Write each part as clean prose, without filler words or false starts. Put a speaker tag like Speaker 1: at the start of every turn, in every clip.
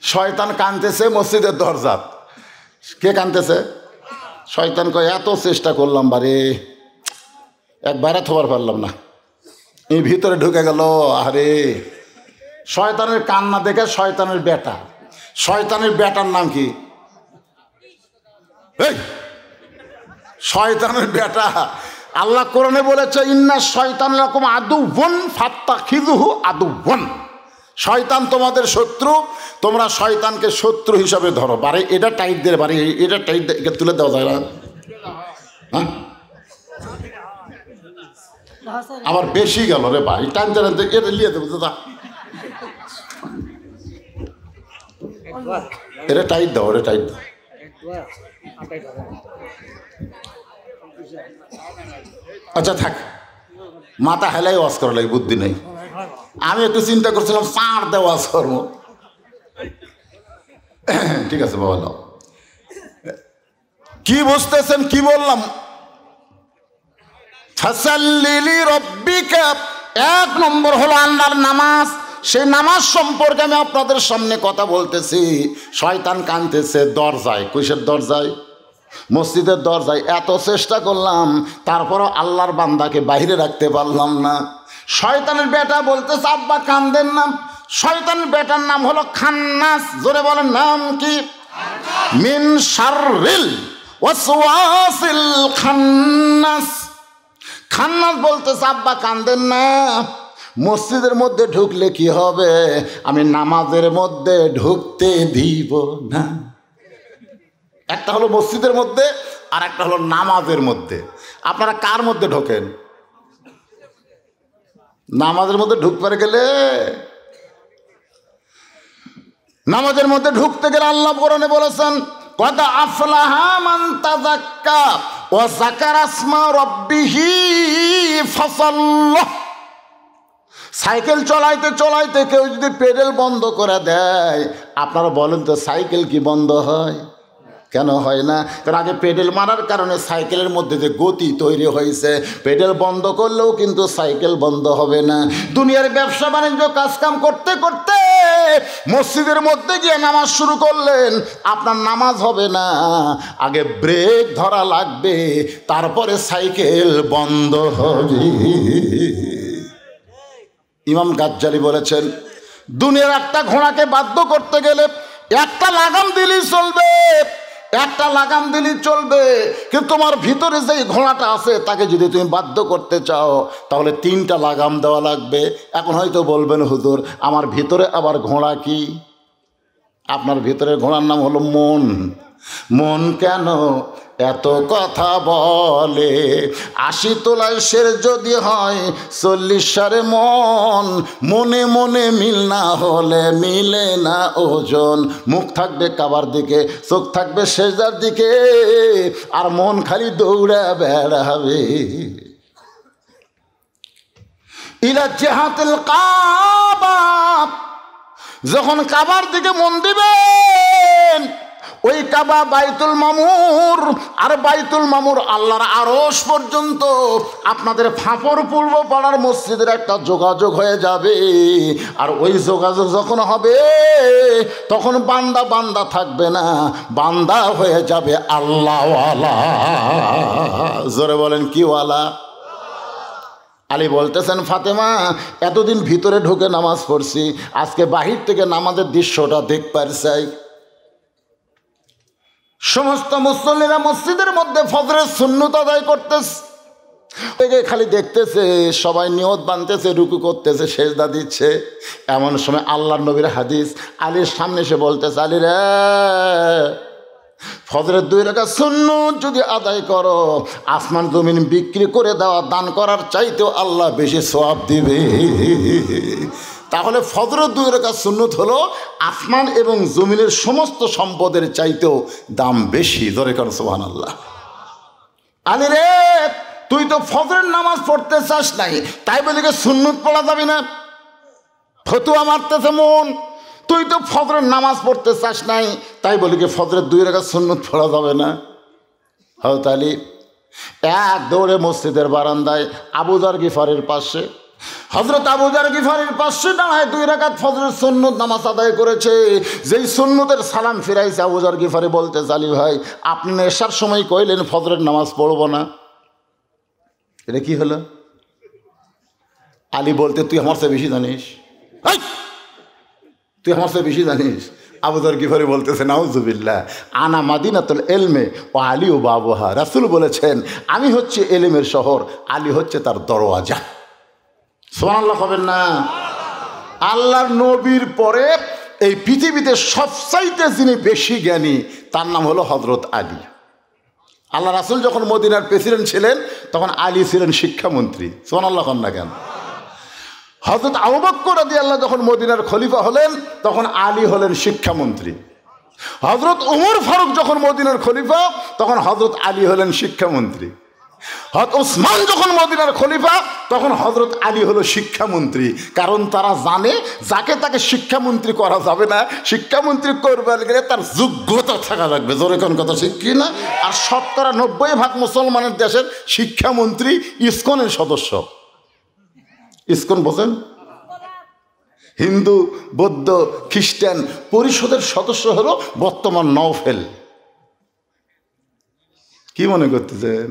Speaker 1: শয়তান কাঁদতেছে মসজিদের দরজা। কে কাঁদতেছে? শয়তান কয় এত চেষ্টা করলাম বারে, একবারে থবার পারলাম না, এই ভিতরে ঢুকে গেল। আরে শয়তানের কান্না দেখে শয়তানের বেটা, শয়তানের বেটার নাম কি? এই শয়তানের বেটা। আল্লাহ কোরআনে বলেছে ইন্না শয়তান লাকুম আদুওয়ান ফাত্তাখিযুহু আদুওয়ান। শয়তান তোমাদের শত্রু, তোমরা শয়তানকে শত্রু হিসাবে ধরো। বারে এটা টাইট দিয়ে, বারে এটা টাইট দিয়ে তুলে দেওয়া যায় না? হ্যাঁ আবার বেশি গেল রে ভাই, টানতে টানতে এটা লিয়ে দেবো দাদা, এটা টাইট দাও, এটা টাইট দাও। আচ্ছা থাক, মাথা হেলাই ওয়াজ করা লাগে, বুদ্ধি নেই। আমি একটু চিন্তা করছিলাম চাঁড় দেওয়া ওয়াজ করবো। ঠিক আছে বাবা, কি বুঝতেছেন কি বললাম? ফাসাল্লি রব্বিকা, এক নম্বর হলো আল্লাহর নামাজ। সেই নামাজ সম্পর্কে আমি আপনাদের সামনে কথা বলতেছি। শয়তান কাঁদতেছে দরজায়, কিসের দরজায়? মসজিদের দরজায়। এত চেষ্টা করলাম, তারপরও আল্লাহর বান্দাকে বাইরে রাখতে পারলাম না। শয়তানের বেটা বলতেছে আব্বা কান্দেন না। শয়তানের বেটার নাম হলো খান্নাস। জোরে বলেন নাম কি? মিন শাররিল ওয়াসওয়াসিল খান্নাস। খান্নাস বলতেছে আব্বা কান্দেন না, মসজিদের মধ্যে ঢুকলে কি হবে? আমি নামাজের মধ্যে ঢুকতে দিব না। একটা হলো মসজিদের মধ্যে, আর একটা হলো নামাজের মধ্যে। আপনারা কার মধ্যে ঢোকেন? নামাজের মধ্যে ঢুকতে গেলে, নামাজের মধ্যে ঢুকতে গেলে আল্লাহ কোরআনে বলেছেন কদ আফলাহা মান তাযাক্কা ওয়া যাকারা ইসমা রাব্বিহি ফাসাল্লাহ। সাইকেল চলাইতে চলাইতে কেউ যদি পেডেল বন্ধ করে দেয়, আপনারা বলেন তো সাইকেল কি বন্ধ হয়? কেন হয় না? কারণ আগে পেডেল মারার কারণে সাইকেলের মধ্যে যে গতি তৈরি হয়েছে, পেডেল বন্ধ করলেও কিন্তু সাইকেল বন্ধ হবে না। দুনিয়ার ব্যবসা বাণিজ্য কাজকাম করতে করতে মসজিদের মধ্যে গিয়ে নামাজ শুরু করলেন, আপনার নামাজ হবে না। আগে ব্রেক ধরা লাগবে, তারপরে সাইকেল বন্ধ হবে। ইমাম গাজ্জালি বলেছেন দুনিয়ার একটা ঘোড়াকে বাধ্য করতে গেলে একটা লাগাম দিলেই চলবে, একটা লাগাম দিলেই চলবে, কিন্তু তোমার ভিতরে যেই ঘোড়াটা আছে তাকে যদি তুমি বাধ্য করতে চাও তাহলে 3টা লাগাম দেওয়া লাগবে। এখন হয়তো বলবেন হুজুর আমার ভিতরে আবার ঘোড়া কি? আপনার ভিতরে ঘোড়ার নাম হলো মন। মন কেন এত কথা বলে? 80 তোলায় শের যদি হয় 40 সারে মন। মনে মনে মিল না হলে মিলে না ওজন। মুখ থাকবে কাবার দিকে, চোখ থাকবে সেজদার দিকে, আর মন খালি দৌড়ে বেড়াবে। ইলা জিহাতিল কাবা, যখন কাবার দিকে মন দিবেন, ওই কাবা বাইতুল মামুর, আর বাইতুল মামুর আল্লাহর আরশ পর্যন্ত আপনাদের ফাঁপড় পূর্ব পাড়ার মসজিদের একটা যোগাযোগ হয়ে যাবে। আর ওই যোগাযোগ যখন হবে তখন বান্দা বান্দা থাকবে না, বান্দা হয়ে যাবে আল্লাহওয়ালা। জোরে বলেন কি ওয়ালা? আলী বলতেছেন ফাতেমা এতদিন ভিতরে ঢুকে নামাজ পড়ছি, আজকে বাহির থেকে নামাজের দৃশ্যটা দেখবার চাই। সমস্ত মুসল্লিরা মসজিদের মধ্যে ফজরের সুন্নত আদায় করতেছে, খালি দেখতেছে, সবাই নিয়ত বানতেছে, রুকু করতেছে, সেজদা দিচ্ছে। এমন সময় আল্লাহর নবীর হাদিস আলীর সামনে এসে বলতেছে আলী রে, ফজরের 2 রাকাত সুন্নত যদি আদায় করো, আসমান জমিন বিক্রি করে দেওয়া দান করার চাইতেও আল্লাহ বেশি সওয়াব দিবে। তাহলে ফজরের 2 রাকাত সুন্নত হলো আসমান এবং জমিনের সমস্ত সম্পদের চাইতেও দাম বেশি। ধরে কর সুবহানাল্লাহ। আলী রে, তুই তো ফজরের নামাজ পড়তে চাস নাই, তাই বলে কি সুন্নত পড়া যাবে না? ফতুয়া মারতেছে মন। তুই তো ফজরের নামাজ পড়তে চাস নাই, তাই বলি কি ফজরের 2 রাকাত সুন্নত পড়া যাবে না? হযরত আলী এক দৌড়ে মসজিদের বারান্দায় আবু যর গিফারের পাশে হযরত আবু যর গিফারির পাশে দাঁড়ায় 2 রাকাত ফজরের সুন্নত নামাজ আদায় করেছে। যেই সুন্নতের সালাম ফিরাইছে আবু যর গিফারি বলতে, আলী ভাই আপনি এশার সময় কইলেন ফজরের নামাজ পড়ব না, এটা কি হলো? আলী বলতে, তুই আমার চেয়ে বেশি জানিস, তুই আমার চেয়ে বেশি জানিস। আবু যর গিফারি বলতেছে, নাউজুবিল্লাহ, আনা মাদিনাতুল ইলমে ও আলী ও বাবুহা। রাসূল বলেছেন আমি হচ্ছে এলেমের শহর, আলী হচ্ছে তার দরওয়াজা। সুবহানাল্লাহ হবেন না? আল্লাহর নবীর পরে এই পৃথিবীতে সবচাইতে যিনি বেশি জ্ঞানী তার নাম হলো হযরত আলী। আল্লাহ রাসূল যখন মদিনার প্রেসিডেন্ট ছিলেন তখন আলী ছিলেন শিক্ষামন্ত্রী। সুবহানাল্লাহ হন না কেন? হযরত আবু বকর রাদিয়াল্লাহু যখন মদিনার খলিফা হলেন তখন আলী হলেন শিক্ষামন্ত্রী। হযরত ওমর ফারুক যখন মদিনার খলিফা তখন হযরত আলী হলেন শিক্ষামন্ত্রী। হযরত ওসমান যখন মদিনার খলিফা তখন হযরত আলী হলো শিক্ষামন্ত্রী। কারণ তারা জানে যাকে তাকে শিক্ষামন্ত্রী করা যাবে না, শিক্ষামন্ত্রী করবার গেলে তার যোগ্যতা থাকা লাগবে। জোরে কোন কথা ঠিক কি না? আর 90% মুসলমানের দেশের শিক্ষামন্ত্রী ইসকনের সদস্য। ইসকন বোঝেন? হিন্দু, বৌদ্ধ, খ্রিস্টান পরিষদের সদস্য হলো বর্তমান নওফেল। কি মনে করতেছেন?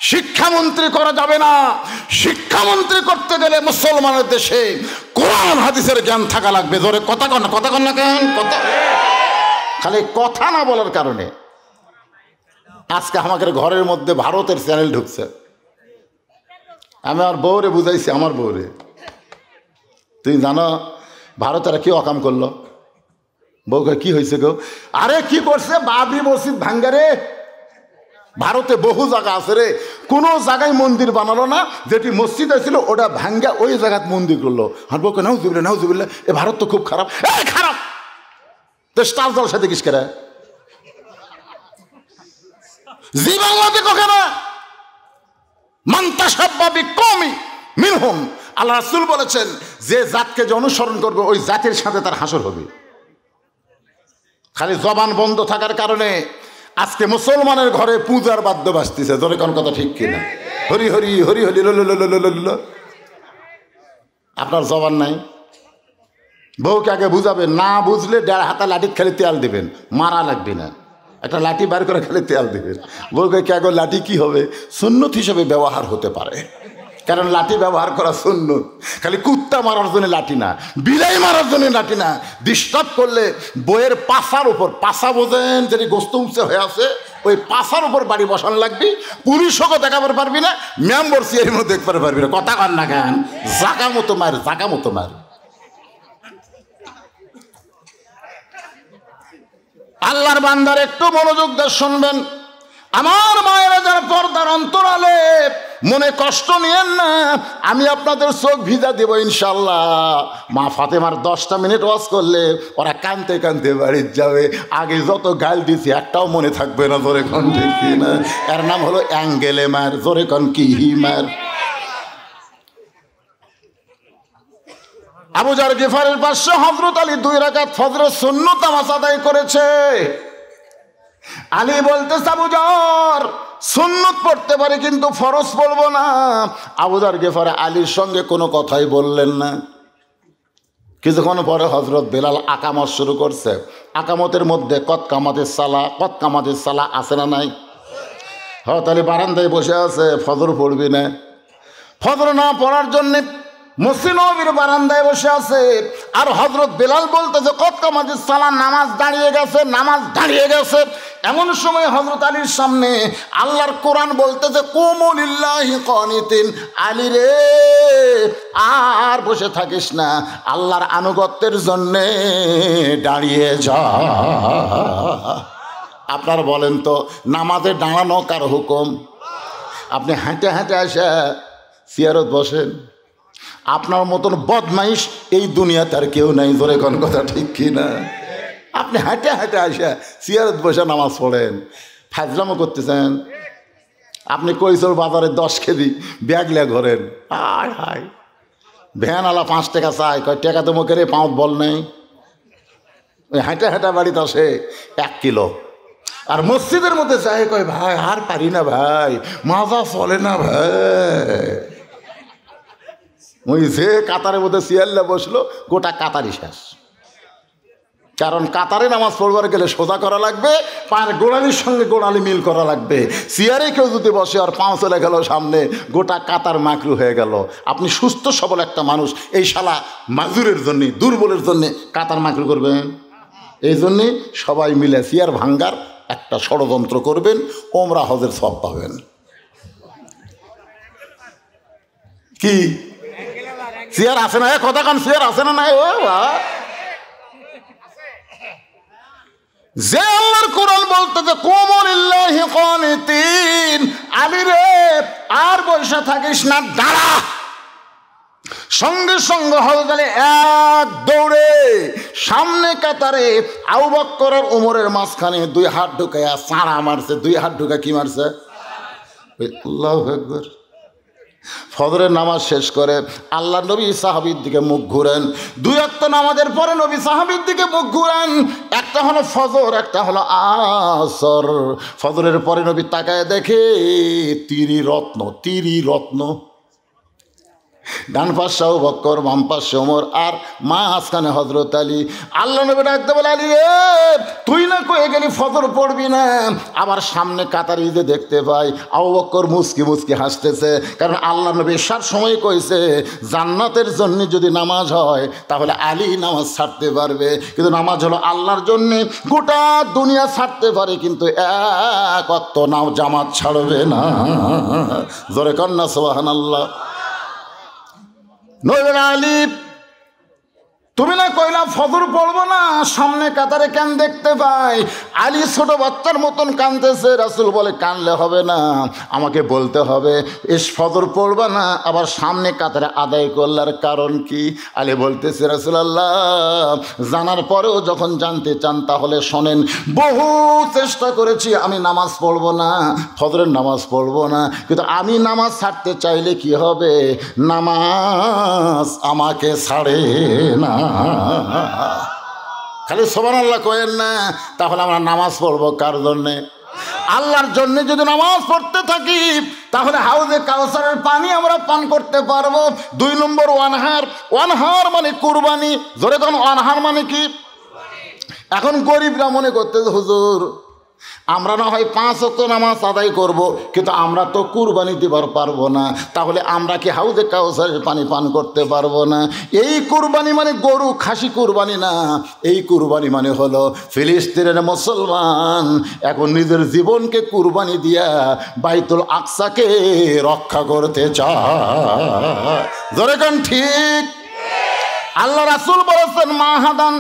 Speaker 1: শিক্ষামন্ত্রী করা যাবে না। শিক্ষামন্ত্রী করতে গেলে মুসলমানের দেশে কোরআন হাদিসের জ্ঞান থাকা লাগবে। জোরে কথা কন না কেন? কথা খালি কথা না বলার কারণে আজকে আমাদের ঘরের মধ্যে ভারতের চ্যানেল ঢুকছে। আমি আমার বউরে বুঝাইছি, আমার বউরে, তুই জানো ভারতেরা কি অকাম করলো? বউকে কি হয়েছে গো? আরে কি করছে, বাবরি মসজিদ ভাঙ্গারে। ভারতে বহু জায়গা আছে রে, কোনো জায়গায় মন্দির বানালো না, যেটি মসজিদ ছিল ওটা ভাঙ্গা ওই জায়গায় মন্দির করলো। আর বউকে নাউজুবিল্লাহ, এ ভারত তো খুব খারাপ। খারাপ তো স্টার জলসা দেখিস কেরা? জি বাংলা দেখো কেন? আল্লাহ রাসূল বলেছেন যে জাতকে যে অনুসরণ করবে ওই জাতির সাথে তার হাসর হবে। খালি জবান বন্ধ থাকার কারণে আজকে মুসলমানের ঘরে পূজার বাদ্য বাজতেছে। জোরে কোন কথা ঠিক কিনা? হরি হরি হরি হরি ল। আপনার জবান নাই। বউকে আগে বুঝাবেন, না বুঝলে 1.5 হাতা লাঠি খালি তেল দিবেন, মারা লাগবে না। একটা লাঠি বার করে খালি তেল দিবেন। বউকে কে আগে লাঠি কি হবে? সুন্নত হিসেবে ব্যবহার হতে পারে, কারণ লাঠি ব্যবহার করা সুন্নত। খালি কুত্তা মারার জন্য লাঠি না, বিলাই মারার জন্য লাঠি না। ডিস্টার্ব করলে বইয়ের পাশার উপর, পাশা বোঝেন যেটি গোস্ত উঁচে হয়ে আছে, ওই পাশার উপর বাড়ি বসানো লাগবি। পুলিশকে দেখাবার পারবি না, মেম্বার চেয়ারম্যানও দেখতে পারবি না। কথা কর না কেন? জাগা মতো মার, জাগা মতো মার। আল্লাহর বান্দার একটু মনোযোগ দিয়ে শুনবেন। আমার মায়েরা যারা পর্দার অন্তরালে, মনে কষ্ট নিয়েন না, আমি আপনাদের চোখ ভিজা দেব ইনশাল্লাহ। মা ফাতেমার 10টা মিনিট ওয়াজ করলে ওরা কানতে কানতে বাড়ির যাবে। আগে যত গাল দিছি একটাও মনে থাকবে না। জোরে কোন ঠিক না? এর নাম হলো অ্যাঙ্গেলে মার। জোরে কোন কি মার? আবু যর গিফারের পাশে হযরত আলী 2 রাকাত ফজরের সুন্নত নামাজ আদায় করেছে। আলী বলতেছে, আবু যর সুন্নত পড়তে পারি কিন্তু ফরজ পড়বো না। আবু যর গিফার আলীর সঙ্গে কোনো কথাই বললেন না। কিছুক্ষণ পরে হযরত বেলাল আকামত শুরু করছে। আকামতের মধ্যে কত কামাতের সালা আছে না নাই? হযরত আলী বারান্দায় বসে আছে, ফজর পড়বি না। ফজর না পড়ার জন্যে মসজিদ নববীর বারান্দায় বসে আছে। আর হযরত বেলাল বলতেছে কত কামাতের সালা, নামাজ দাঁড়িয়ে গেছে। এমন সময় হযরত আলীর সামনে আল্লাহর কোরআন বলতেছে কুমু লিল্লাহি কানিতিন। আলী রে, আর বসে থাকিস না, আল্লাহর আনুগত্যের জন্যে দাঁড়িয়ে যা। আপনার বলেন তো, নামাজে দাঁড়ানো কার হুকুম? আপনি হেঁটে হেঁটে আসে চেয়ারত বসেন। আপনার মতন বদমাইশ এই দুনিয়াতে আর কেউ নাই। জোরে কোন কথা ঠিক কি না? আপনি হাঁটে হাঁটে আসে চেয়ারত বসে নামাজ পড়েন, ফাজলামো করতেছেন। আপনি কৈশোর বাজারে 10 কেজি ব্যাগ লিয়ে ঘোরেন। হায় হায়, ভ্যানওয়ালা 5 টাকা চায়, কয় টাকা তো মুখের পাঁচ বল নেই। ওই হাঁটে হাঁটা বাড়িতে আসে 1 কিলো, আর মসজিদের মধ্যে যাই কয় ভাই আর পারি না ভাই, মাজা চলে না ভাই। ওই যে কাতারের মধ্যে সিয়াল্লা বসলো, গোটা কাতারই শেষ। কারণ কাতারে নামাজ পড়বার গেলে সোজা করা লাগবে, পায়ের গোড়ালির সঙ্গে গোড়ালি মিল করা লাগবে। চেয়ারে কেউ যদি বসে আর পাও চলে গেল সামনে, গোটা কাতার মাকরু হয়ে গেল। আপনি সুস্থ সবল একটা মানুষ, এই শালা মাজুরের জন্যে, দুর্বলের জন্যে কাতার মাকরু করবেন? এই জন্যে সবাই মিলে চেয়ার ভাঙ্গার একটা ষড়যন্ত্র করবেন, ওমরা হজের সব পাবেন। কি চেয়ার আছে না? কথা কান চেয়ার আছে না? নাই ও যে আল্লাহর কোরআন বলতেছে কুমু লিল্লাহি কানিতিন, আলী রে আর বসে থাকিস না, দাঁড়া। সঙ্গে সঙ্গে হজে এক দৌড়ে সামনে কাতারে আবু বকর আর ওমরের মাঝখানে দুই হাত ঢুকাইয়া সাড়া মারছে। দুই হাত ঢুকা কি মারছে? আল্লাহু আকবার। ফজরের নামাজ শেষ করে আল্লাহ নবী সাহাবীর দিকে মুখ ঘুরেন। দুই ওয়াক্ত নামাজের পরে নবী সাহাবীর দিকে মুখ ঘুরেন। একটা হলো ফজর, একটা হলো আসর। ফজরের পরে নবী তাকায় দেখে তিরি রত্ন। ডান পাশে আবু বকর, বাম পাশে ওমর, আর মাঝখানে হযরত আলী। আল্লাহ নবী ডাকতে বলে, আলী রে তুই না কয়ে গেলি ফজর পড়বি না? আবার সামনে কাতার ঈদে দেখতে পাই আবু বকর মুচকি হাসতেছে। কারণ আল্লাহ নবী এশার সময় কইছে জান্নাতের জন্য যদি নামাজ হয় তাহলে আলী নামাজ ছাড়তে পারবে, কিন্তু নামাজ হলো আল্লাহর জন্যে। গোটা দুনিয়া ছাড়তে পারে কিন্তু এক ওয়াক্ত নাও জামাত ছাড়বে না। জোরে কন্যা সুবহানাল্লাহ। নইবেন আলী তুমি না কইলা ফজর পড়বো না, সামনে কাতারে কেন দেখতে পাই? আলী ছোট বাচ্চার মতন কাঁদতেছে। রাসূল বলে কানলে হবে না, আমাকে বলতে হবে ফজর পড়বা না আবার সামনে কাতারে আদায় করলার কারণ কি? আলী বলতেছে রাসূলুল্লাহ জানার পরেও যখন জানতে চান তাহলে শোনেন, বহু চেষ্টা করেছি আমি নামাজ পড়বো না, ফজরের নামাজ পড়বো না, কিন্তু আমি নামাজ ছাড়তে চাইলে কি হবে? নামাজ আমাকে ছাড়ে না। খালি সুবহানাল্লাহ কয়েন না, তাহলে আমরা নামাজ পড়বো কার জন্যে? আল্লাহর জন্য। যদি নামাজ পড়তে থাকি তাহলে হাউজে কাউসারের পানি আমরা পান করতে পারবো। 2 নম্বর ওয়ানহার মানে কুরবানি। জোরে কোন ওয়ানহার মানে কি? এখন গরিবরা মনে করতেছে হুজুর আমরা না হয় 5 ওয়াক্ত নামাজ আদায় করব, কিন্তু আমরা তো কুরবানি দিবার পারবো না, তাহলে আমরা কি হাউজে কাউসারের পানি পান করতে পারবো না? এই কুরবানি মানে গরু খাসি কুরবানি না, এই কুরবানি মানে হলো ফিলিস্তিনের মুসলমান এখন নিজের জীবনকে কুরবানি দিয়া বাইতুল আকসাকে রক্ষা করতে চায়। জোরে কোন ঠিক? আল্লাহ রাসূল বলেছেন মাহাদান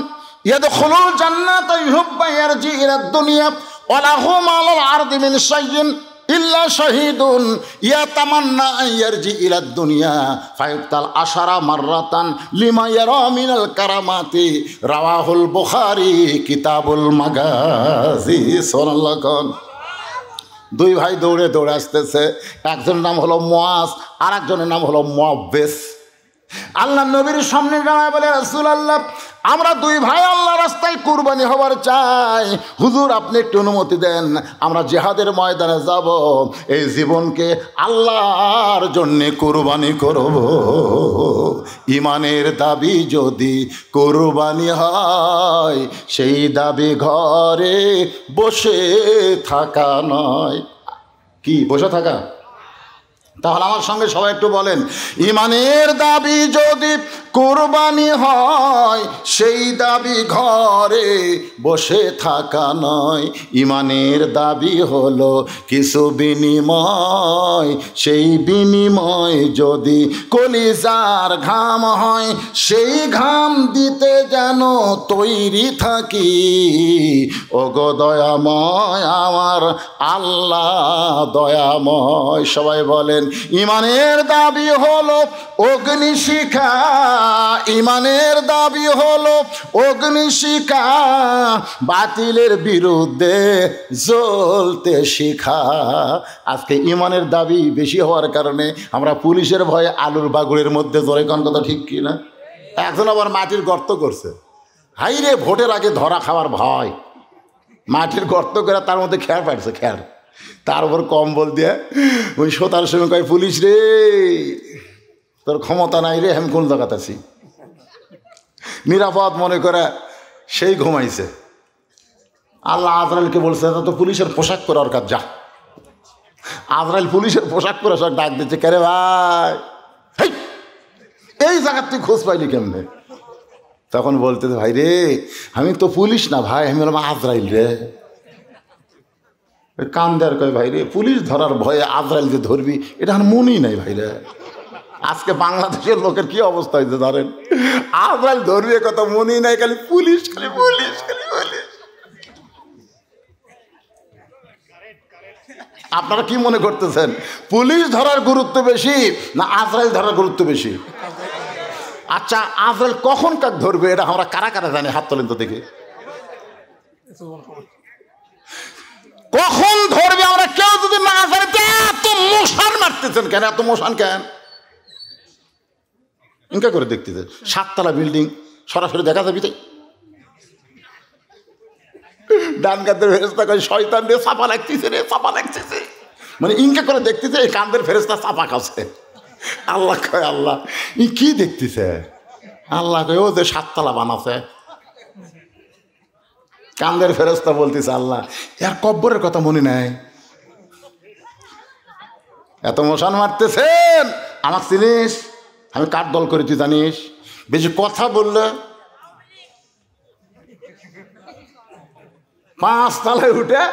Speaker 1: ইয়াদখুলুল জান্নাতা ইউহিব্বু ইয়ারজি ইলা দুনিয়া ওয়ালাহু মালাল আরদি মিন শাইইন ইল্লা শাহীদুন ইয়াতামান্না আন ইয়ারজি ইলা দুনিয়া ফায়ুক্তাল আশারা মাররাতান লিমা ইয়ারা মিনাল কারামাতি। রাওয়াহুল বুখারী কিতাবুল মাগাজি। সুবহানাল্লাহ। দুই ভাই দৌড়ে আসতেছে, একজনের নাম হলো মুআজ আর একজনের নাম হলো মুআব্বিস। আল্লাহ নবীর সামনে দাঁড়ায় বলে রাসূলুল্লাহ আমরা দুই ভাই আল্লাহ রাস্তায় কুরবানি হবার চাই, হুজুর আপনি একটু অনুমতি দেন, আমরা জিহাদের ময়দানে যাব, এই জীবনকে আল্লাহর জন্যে কুরবানি করব। ইমানের দাবি যদি কুরবানি হয় সেই দাবি ঘরে বসে থাকা নয়। কি বসে থাকা? তাহলে আমার সঙ্গে সবাই একটু বলেন, ইমানের দাবি যদি কুরবানি হয় সেই দাবি ঘরে বসে থাকা নয়। ইমানের দাবি হলো কিছু বিনিময়, সেই বিনিময় যদি কলিজার ঘাম হয় সেই ঘাম দিতে যেন তৈরি থাকি। ওগো দয়াময় আমার আল্লাহ দয়াময়। সবাই বলেন ইমানের দাবি হলো অগ্নিশিখা, ইমানের দাবি হলো অগ্নিশিখা, বাতিলের বিরুদ্ধে জ্বলতে শিখা। আজকে ইমানের দাবি বেশি হওয়ার কারণে আমরা পুলিশের ভয়ে আলুর বাগুড়ের মধ্যে জোরে কোন কথা ঠিক কি না? একজন আবার মাটির গর্ত করছে, হাই রে ভোটের আগে ধরা খাওয়ার ভয়। মাটির গর্ত করে তার মধ্যে খেয়ার পাড়ছে, খেয়ার, তার উপর কম্বল দিয়ে ওই শোতার সময় কয়, পুলিশ রে তোর ক্ষমতা নাই রে, আমি কোন জায়গাতে আছি। নিরাপদ মনে করে সেই ঘুমাইছে। আল্লাহ আজরাইলকে বলছে, তো পুলিশের পোশাক পরে ওর কাজ যা। আজরাইল পুলিশের পোশাক পরে সব ডাক দিচ্ছে, কে রে ভাই, এই জায়গার তুই খোঁজ পাইলি কেমনে? তখন বলতে, ভাই রে আমি তো পুলিশ না ভাই, আমি বললাম আজরাইল রে। কান্দার কয়, ভাই রে পুলিশ ধরার ভয়ে আজরাইল যে ধরবি এটা আমার মনেই নাই ভাই রে। আজকে বাংলাদেশের লোকের কি অবস্থা হয়েছে ধরেন, আজরাইল ধরবি কথা মনেই নাই, খালি পুলিশ, খালি পুলিশ, খালি পুলিশ। আপনারা কি মনে করতেছেন, পুলিশ ধরার গুরুত্ব বেশি না আজরাইল ধরার গুরুত্ব বেশি? আচ্ছা আজরাইল কখন কাক ধরবে এটা আমরা কারা কারা জানি? হাত তোলেন তো দেখে। কখন ধরবে আমরা কেউ যদি না জানি, এত মশান মারতেছেন কেন? এত মশান কেন? ইনকা করে দেখতেছে, 7 তলা বিল্ডিং সরাসরি দেখা যাবি। তাই ডান কাঁধের ফেরেস্তা কয়, শয়তান রে চাপা লাগতেছে রে, চাপা লাগতেছে, মানে ইনকা করে দেখতেছে এই কাঁধের ফেরেস্তা চাপা খাচ্ছে। আল্লাহ কয়, আল্লাহ ই কি দেখতেছে? আল্লাহ কয়, ও যে 7 তলা বানাছে। কান্দের ফেরেস্তা বলতেছে, আল্লাহ এর কব্বরের কথা মনে নাই? এত মশান মারতেছেন, আমার চিনিস? আমি কার দল করেছি জানিস? বেশি কথা বললে 5 তলায় উঠে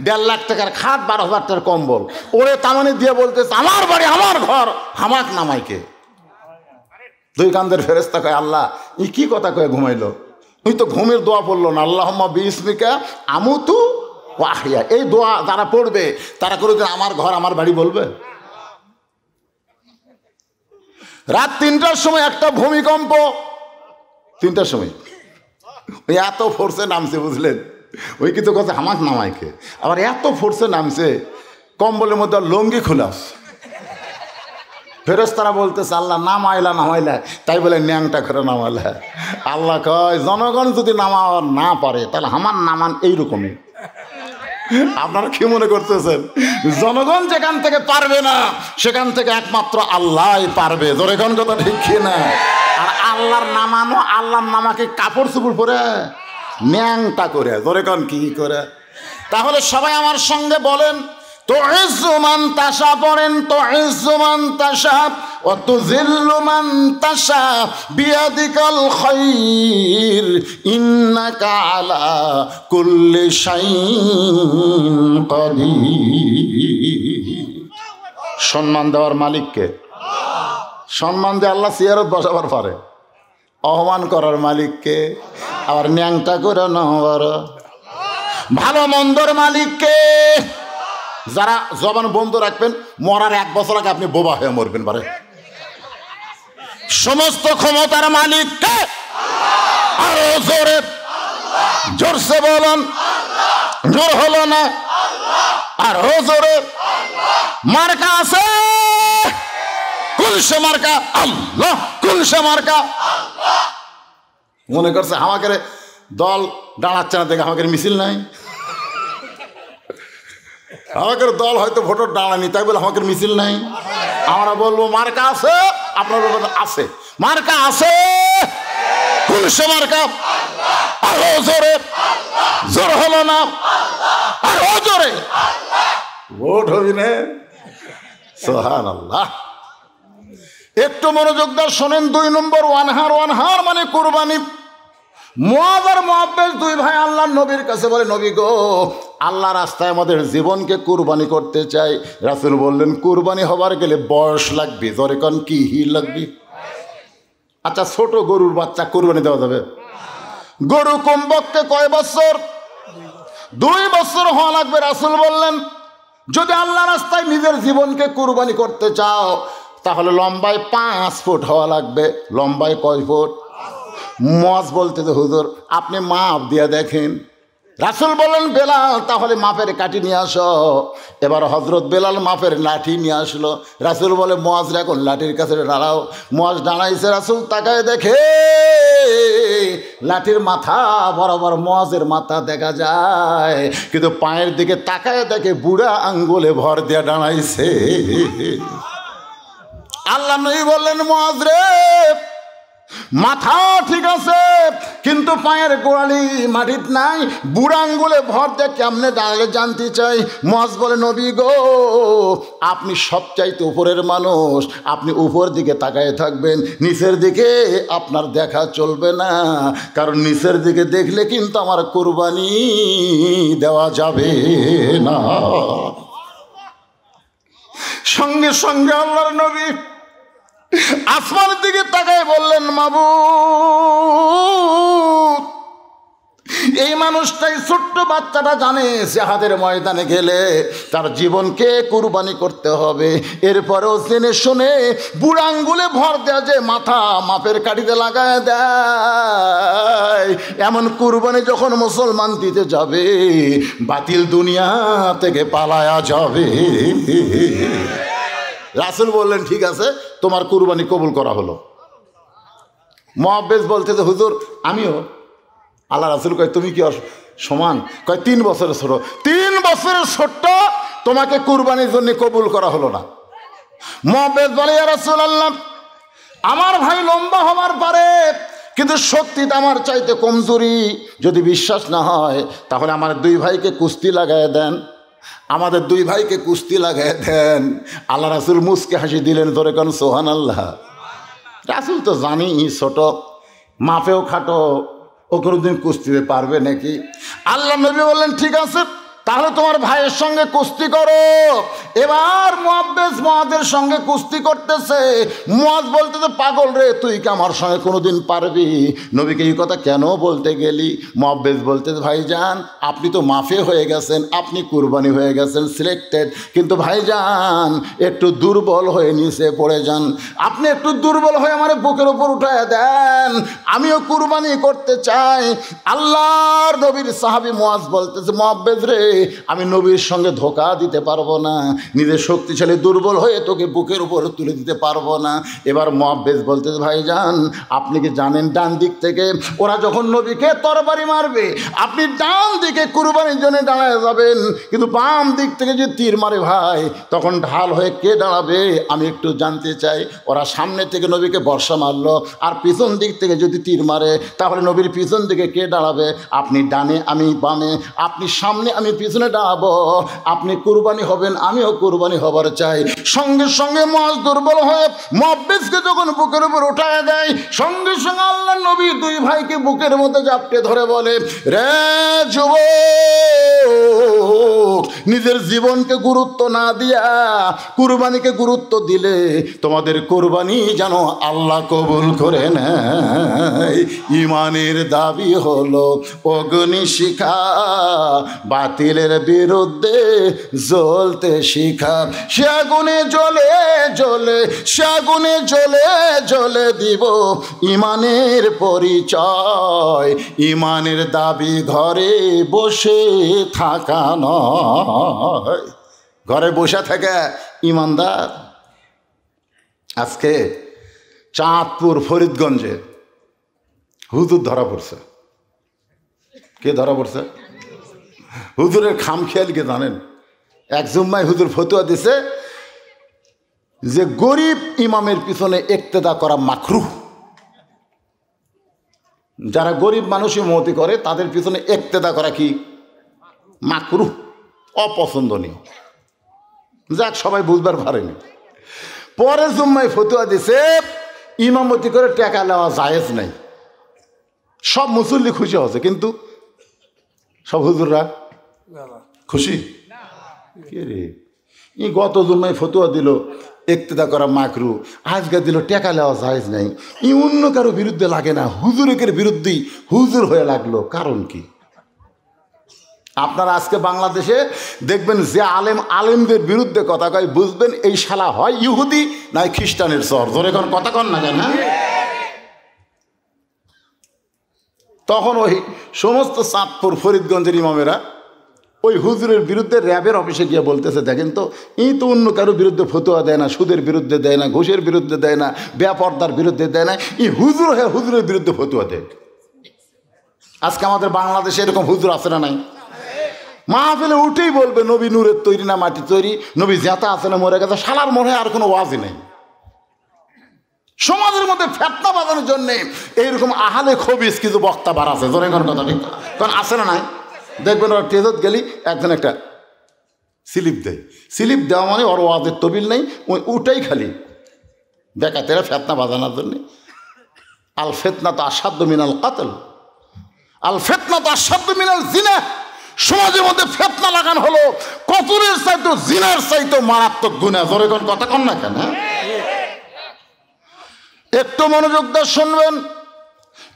Speaker 1: 1.5 লাখ টাকার খাট, 12,000 টাকার কম্বল ওরে তামানি দিয়ে বলতেছে, আমার বাড়ি আমার ঘর, হামাক নামাইকে। 2 কান্দের ফেরেস্তা কয়, আল্লাহ ই কি কথা কয়ে ঘুমাইলো? ওই তো ঘুমের দোয়া পড়লো না, আল্লাহুম্মা বিইসমিকা আমুতু ওয়া আহইয়া। এই দোয়া যারা পড়বে তারা কোনোদিন আমার ঘর আমার বাড়ি বলবে? রাত 3টার সময় একটা ভূমিকম্প, 3টার সময় ওই এত ফোর্সে নামছে, বুঝলেন? ওই কিন্তু কথা হামাক নামাইকে, আবার এত ফোর্সে নামছে কম্বলের মধ্যে লঙ্গি খোলাস। ফেরেশতারা বলতেছে, আল্লাহ নামাইলা, তাই বলে ন্যাংটা করে নামাইলা। আল্লাহ কয়, জনগণ যদি নামাও না পারে তাহলে আমার নামান এইরকমই। আপনারা কি মনে করতেছেন, জনগণ যেখান থেকে পারবে না সেখান থেকে একমাত্র আল্লাহই পারবে? জোরে কোন কথা ঠিক কি না? আর আল্লাহর নামানো, আল্লাহর নামাকে কাপড় চুপড় পরে ন্যাংটা করে, জোরে কোন কি করে? তাহলে সবাই আমার সঙ্গে বলেন, তুইজ্জু মান তাশা পড়েন, তুইজ্জু মান তাশা ওয়া তুযিল্লু মান তাশা বিয়াদিকাল খায়র ইন্নাকা আলা কুল্লি শাইইন কাদির। সম্মান দেওয়ার মালিককে সম্মান দিয়ে আল্লাহ চেয়ারত বসাবার পারে, অপমান করার মালিককে আবার ন্যাংটা করে নেওয়ার, ভালো মন্দর মালিককে। যারা জবান বন্ধ রাখবেন, মরার 1 বছর আগে আপনি বোবা হয়ে মরবেন পারে। সমস্ত ক্ষমতার মালিককে আরো জোরে, জোরসে বলুন, জোর হলো না, আরো জোরে। মার্কা আছে, কুলসে মার্কা আল্লাহ, কুলসে মার্কা। মনে করছে আমাকে দল দাঁড়াচ্ছে না দেখে আমাকে মিছিল নাই, আমাদের দল হয়তো ভোটার দাঁড়ানি তাই বলে আমাদের মিছিল নাই। আমরা বলবো মার্কা আছে, আপনারা বলবেন আছে, মার্কা আছে, কুলসে মার্কা। আরো জোরে, জোর হলো না, আরো জোরে, ভোট হবি না। সুবহানাল্লাহ। একটু মনোযোগ দিয়ে শোনেন। 2 নম্বর ওয়ানহার মানে কুরবানি। মুআয আর মুআব্বাস 2 ভাই আল্লাহর নবীর কাছে বলে, নবী গো, আল্লাহ রাস্তায় আমাদের জীবনকে কুরবানি করতে চাই। রাসূল বললেন, কুরবানি হবার গেলে বয়স লাগবে। জোরে কোন কি লাগবে? আচ্ছা, ছোট গরুর বাচ্চা কুরবানি দেওয়া যাবে? গরু কমপক্ষে কয় বছর? 2 বছর হওয়া লাগবে। রাসূল বললেন, যদি আল্লাহ রাস্তায় নিজের জীবনকে কুরবানি করতে চাও তাহলে লম্বায় 5 ফুট হওয়া লাগবে। লম্বায় কয় ফুট? মুআয বলতে, হুজুর আপনি মাপ দিয়ে দেখেন। রাসূল বললেন, বেলাল তাহলে মাপের কাঠি নিয়ে আসো। এবার হযরত বেলাল মাপের লাঠি নিয়ে আসলো। রাসূল বলে, মুআয এখন লাঠির কাছে দাঁড়াও। মুআয দাঁড়াইছে। রাসূল তাকায় দেখে লাঠির মাথা বরাবর মুয়াজের মাথা দেখা যায়, কিন্তু পায়ের দিকে তাকায় দেখে বুড়া আঙ্গুলে ভর দিয়ে দাঁড়াইছে। আল্লাহ নবী বললেন, মুয়াজ রে, মাথা ঠিক আছে কিন্তু পায়ের গোড়ালি মাটিত নাই, বুড়া আঙ্গুলে ভর দিয়ে কেমনে দাঁড়ালে জানতে চাই। মুয়াজ বলে, নবী গো, আপনি সবচাইতে উপরের মানুষ, আপনি উপর দিকে তাকায় থাকবেন, নিচের দিকে আপনার দেখা চলবে না, কারণ নিচের দিকে দেখলে কিন্তু আমার কুরবানি দেওয়া যাবে না। সঙ্গে সঙ্গে আল্লাহর নবী আসমানের দিকে তাকায় বললেন, মাবুদ, এই মানুষটাই ছোট্ট বাচ্চাটা জানে জিহাদের ময়দানে গেলে তার জীবনকে কুরবানি করতে হবে, এরপরেও জেনে শুনে বুড়া আঙ্গুলে ভর দেয়া যে মাথা মাপের কাঠিতে লাগায় দেয়, এমন কুরবানি যখন মুসলমান দিতে যাবে বাতিল দুনিয়া থেকে পালায়া যাবে। রাসূল বললেন, ঠিক আছে, তোমার কুরবানি কবুল করা হলো। মুআব্বিস বলতে যে, হুজুর আমিও। আল্লাহ রাসূল কয়, তুমি কি সমান? কয়, 3 বছরের ছোট। 3 বছরের ছোট্ট তোমাকে কুরবানির জন্য কবুল করা হলো না। মুআব্বিস বলে, ইয়া রাসূলুল্লাহ, আমার ভাই লম্বা হবার পারে কিন্তু শক্তিটা আমার চাইতে কমজোরি, যদি বিশ্বাস না হয় তাহলে আমার 2 ভাইকে কুস্তি লাগায় দেন, আমাদের 2 ভাইকে কুস্তি লাগায় দেন। আল্লাহ রাসূল মুসকে হাসি দিলেন, ধরে কোন সুবহানাল্লাহ। রাসূল তো জানি ছোট, মাপেও খাটো, ও কোনোদিন কুস্তিতে পারবে নাকি? আল্লাহ নবী বললেন, ঠিক আছে, তাহলে তোমার ভাইয়ের সঙ্গে কুস্তি করো। এবার মুআব্বিস মুআজের সঙ্গে কুস্তি করতেছে। মুআজ বলতেছে, পাগল রে, তুই কি আমার সঙ্গে কোনোদিন পারবি? নবীকে এই কথা কেন বলতে গেলি? মুআব্বিস বলতেছে, ভাইজান, আপনি তো মাফে হয়ে গেছেন, আপনি কুরবানি হয়ে গেছেন, সিলেক্টেড, কিন্তু ভাইজান একটু দুর্বল হয়ে নিচে পড়ে যান, আপনি একটু দুর্বল হয়ে আমার বুকের উপর উঠায় দেন, আমিও কুরবানি করতে চাই। আল্লাহর নবীর সাহাবী মুআজ বলতেছে, মুআব্বিস রে, আমি নবীর সঙ্গে ধোকা দিতে পারবো না, নিজের শক্তিশালী দুর্বল হয়ে তোকে বুকের উপর তুলে দিতে পারবো না। এবার মুআব্বিস বলতেছে, ভাইজান, আপনি কি জানেন ডান দিক থেকে ওরা যখন নবীকে তরবারি মারবে আপনি ডান দিকে কুরবানির জন্য দাঁড়ায় যাবেন, কিন্তু বাম দিক থেকে যদি তীর মারে ভাই তখন ঢাল হয়ে কে দাঁড়াবে? আমি একটু জানতে চাই। ওরা সামনে থেকে নবীকে বর্ষা মারলো আর পিছন দিক থেকে যদি তীর মারে তাহলে নবীর পিছন দিকে কে দাঁড়াবে? আপনি ডানে, আমি বামে, আপনি সামনে, আমি পিছনে দাঁড়াবো, আপনি কুরবানি হবেন, আমিও কুরবানি হবার চাই। সঙ্গে সঙ্গে মুআজ দুর্বল হয়ে মুআব্বিসকে যখন বুকের উপর উঠায় দেয়, সঙ্গে সঙ্গে আল্লাহর নবী 2 ভাইকে বুকের মধ্যে জাপটে ধরে বলে, রে যুবক, নিজের জীবনকে গুরুত্ব না দিয়া কুরবানিকে গুরুত্ব দিলে তোমাদের কুরবানি যেন আল্লাহ কবুল করে নেয়। ইমানের দাবি হলো অগ্নিশিখা, বাতিলের বিরুদ্ধে জ্বলতে শিখা, সে আগুনে জ্বলে জ্বলে, সে আগুনে জ্বলে জ্বলে দিব ইমানের পরিচয়। ইমানের দাবি ঘরে বসে থাকা নয়, ঘরে বসে থাকে ইমানদার। আজকে চাঁদপুর ফরিদগঞ্জে হুজুর ধরা পড়ছে। কে ধরা পড়ছে? হুজুরের খামখেয়ালিকে জানেন? এক জুম্মায় হুজুর ফতোয়া দিছে যে গরিব ইমামের পিছনে ইক্তেদা করা মাকরুহ। যারা গরিব মানুষ ইমামতি করে তাদের পিছনে ইক্তেদা করা কি মাকরুহ, অপছন্দনীয়। যাক, সবাই বুঝবার পারেনি। পরে জুম্মায় ফতোয়া দিছে ইমামতি করে টাকা নেওয়া জায়েজ নাই। সব মুসল্লি খুশি হচ্ছে, কিন্তু সব হুজুররা খুশি কে রে? ই গত জুম্মায় ফতোয়া দিল ইক্তেদা করা মাকরু, আজকে দিল টাকা নেওয়া জায়েজ নাই। ই অন্য কারো বিরুদ্ধে লাগে না, হুজুরের বিরুদ্ধেই হুজুর হয়ে লাগলো। কারণ কি? আপনারা আজকে বাংলাদেশে দেখবেন যে আলেমদের বিরুদ্ধে কথা কয়, বুঝবেন এই শালা হয় ইহুদি না খ্রিস্টানের চর। ধরে এখন কথা কন না কেন? তখন ওই সমস্ত চাঁদপুর ফরিদগঞ্জের ইমামেরা ওই হুজুরের বিরুদ্ধে র্যাবের অফিসে গিয়ে বলতেছে, দেখেন তো, ই তো অন্য কারো বিরুদ্ধে ফতোয়া দেয় না, সুদের বিরুদ্ধে দেয় না, ঘুষের বিরুদ্ধে দেয় না, বেপর্দার বিরুদ্ধে দেয় না, ই হুজুর হয়ে হুজুরের বিরুদ্ধে ফতোয়া দেয়। আজকে আমাদের বাংলাদেশে এরকম হুজুর আছে না নাই? মাহফিলে উঠেই বলবে নবী নূরের তৈরি না মাটি তৈরি, নবী জেতা আছে না মরে গেছে, শালার মনে হয় আর কোনো ওয়াজই নেই। সমাজের মধ্যে ফেতনা বাঁধানোর জন্য এইরকম আহালে খবিস কিছু বক্তা বার আছে, জোরে কোন কথা ঠিক কারণ আছে না নাই? দেখবেন ওরা টেজত গেলি একজন একটা স্লিপ দেয়, স্লিপ দেওয়া মানে ওর ওয়াজের তবিল নেই, ওই উঠাই খালি বেকাতেরা ফেতনা বাঁধানোর জন্যে। আল ফেতনা তো আসাধ্য মিনাল কাতল, আল ফেতনা তো আসাধ্য মিনাল জিনা। সমাজের মধ্যে ফেতনা লাগানো হলো কতরের চাইতো জিনার চাইতো মারাত্মক গুনাহ। জোরে কোন কথা কন না কেন? একটু মনোযোগ দিয়ে শুনবেন।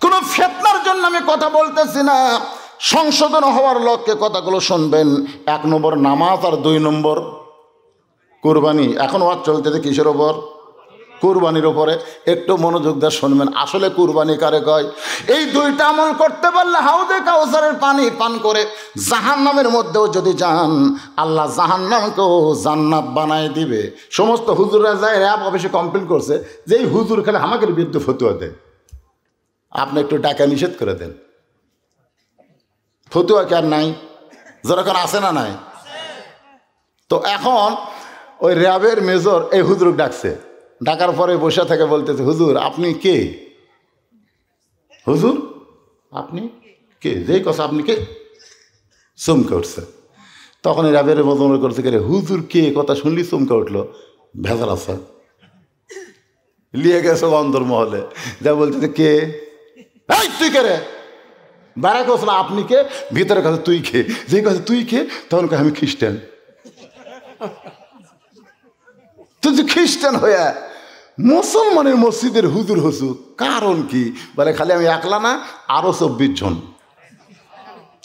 Speaker 1: কোনো ফেতনার জন্য আমি কথা বলতেছি না, সংশোধন হওয়ার লক্ষ্যে কথাগুলো শুনবেন। 1 নম্বর নামাজ, আর 2 নম্বর কুরবানি। এখন ওয়াজ চলতেছে কিসের ওপর? কুরবানির ওপরে। একটু মনোযোগ দিয়ে শুনবেন। আসলে কুরবানি কারে কয়? এই 2টা আমল করতে পারলে হাউজে কাউসারের পানি পান করে জাহান্নামের মধ্যেও যদি যান, আল্লাহ জাহান্নামকেও জান্নাত বানায় দিবে। সমস্ত হুজুররা যায় র্যাব অফিসে কমপ্লেন করছে যে এই হুজুর খালি আমাকে বিরুদ্ধে ফতুয়া দেন, আপনি একটু ডাকা নিষেধ করে দেন। ফতুয়া কি আর নাই? যেরকম আছে না নাই? তো এখন ওই র্যাবের মেজর এই হুজুর ডাকছে, ডাকার পরে বসে থেকে বলতেছে, হুজুর আপনি কে? হুজুর আপনি কে? যেই কথা আপনি কে চমকে উঠছে। তখন এই র্যাবের মনে করতে গেলে হুজুর কে কথা শুনলি চমকে উঠলো, ভেজাল আছে। লিয়ে গেছে অন্তর্মহলে, যা বলতেছে কে? এই তুই কে রে? বাইরে কছিল আপনি কে, ভিতরে কাছে তুই কে। যেই কথা তুই কে, তখন আমি খ্রিস্টান। তুই খ্রিস্টান হয়ে মুসলমানের মসজিদের হুজুর হসু, কারণ কি? বলে খালি আমি একলা না, আরো 24 জন,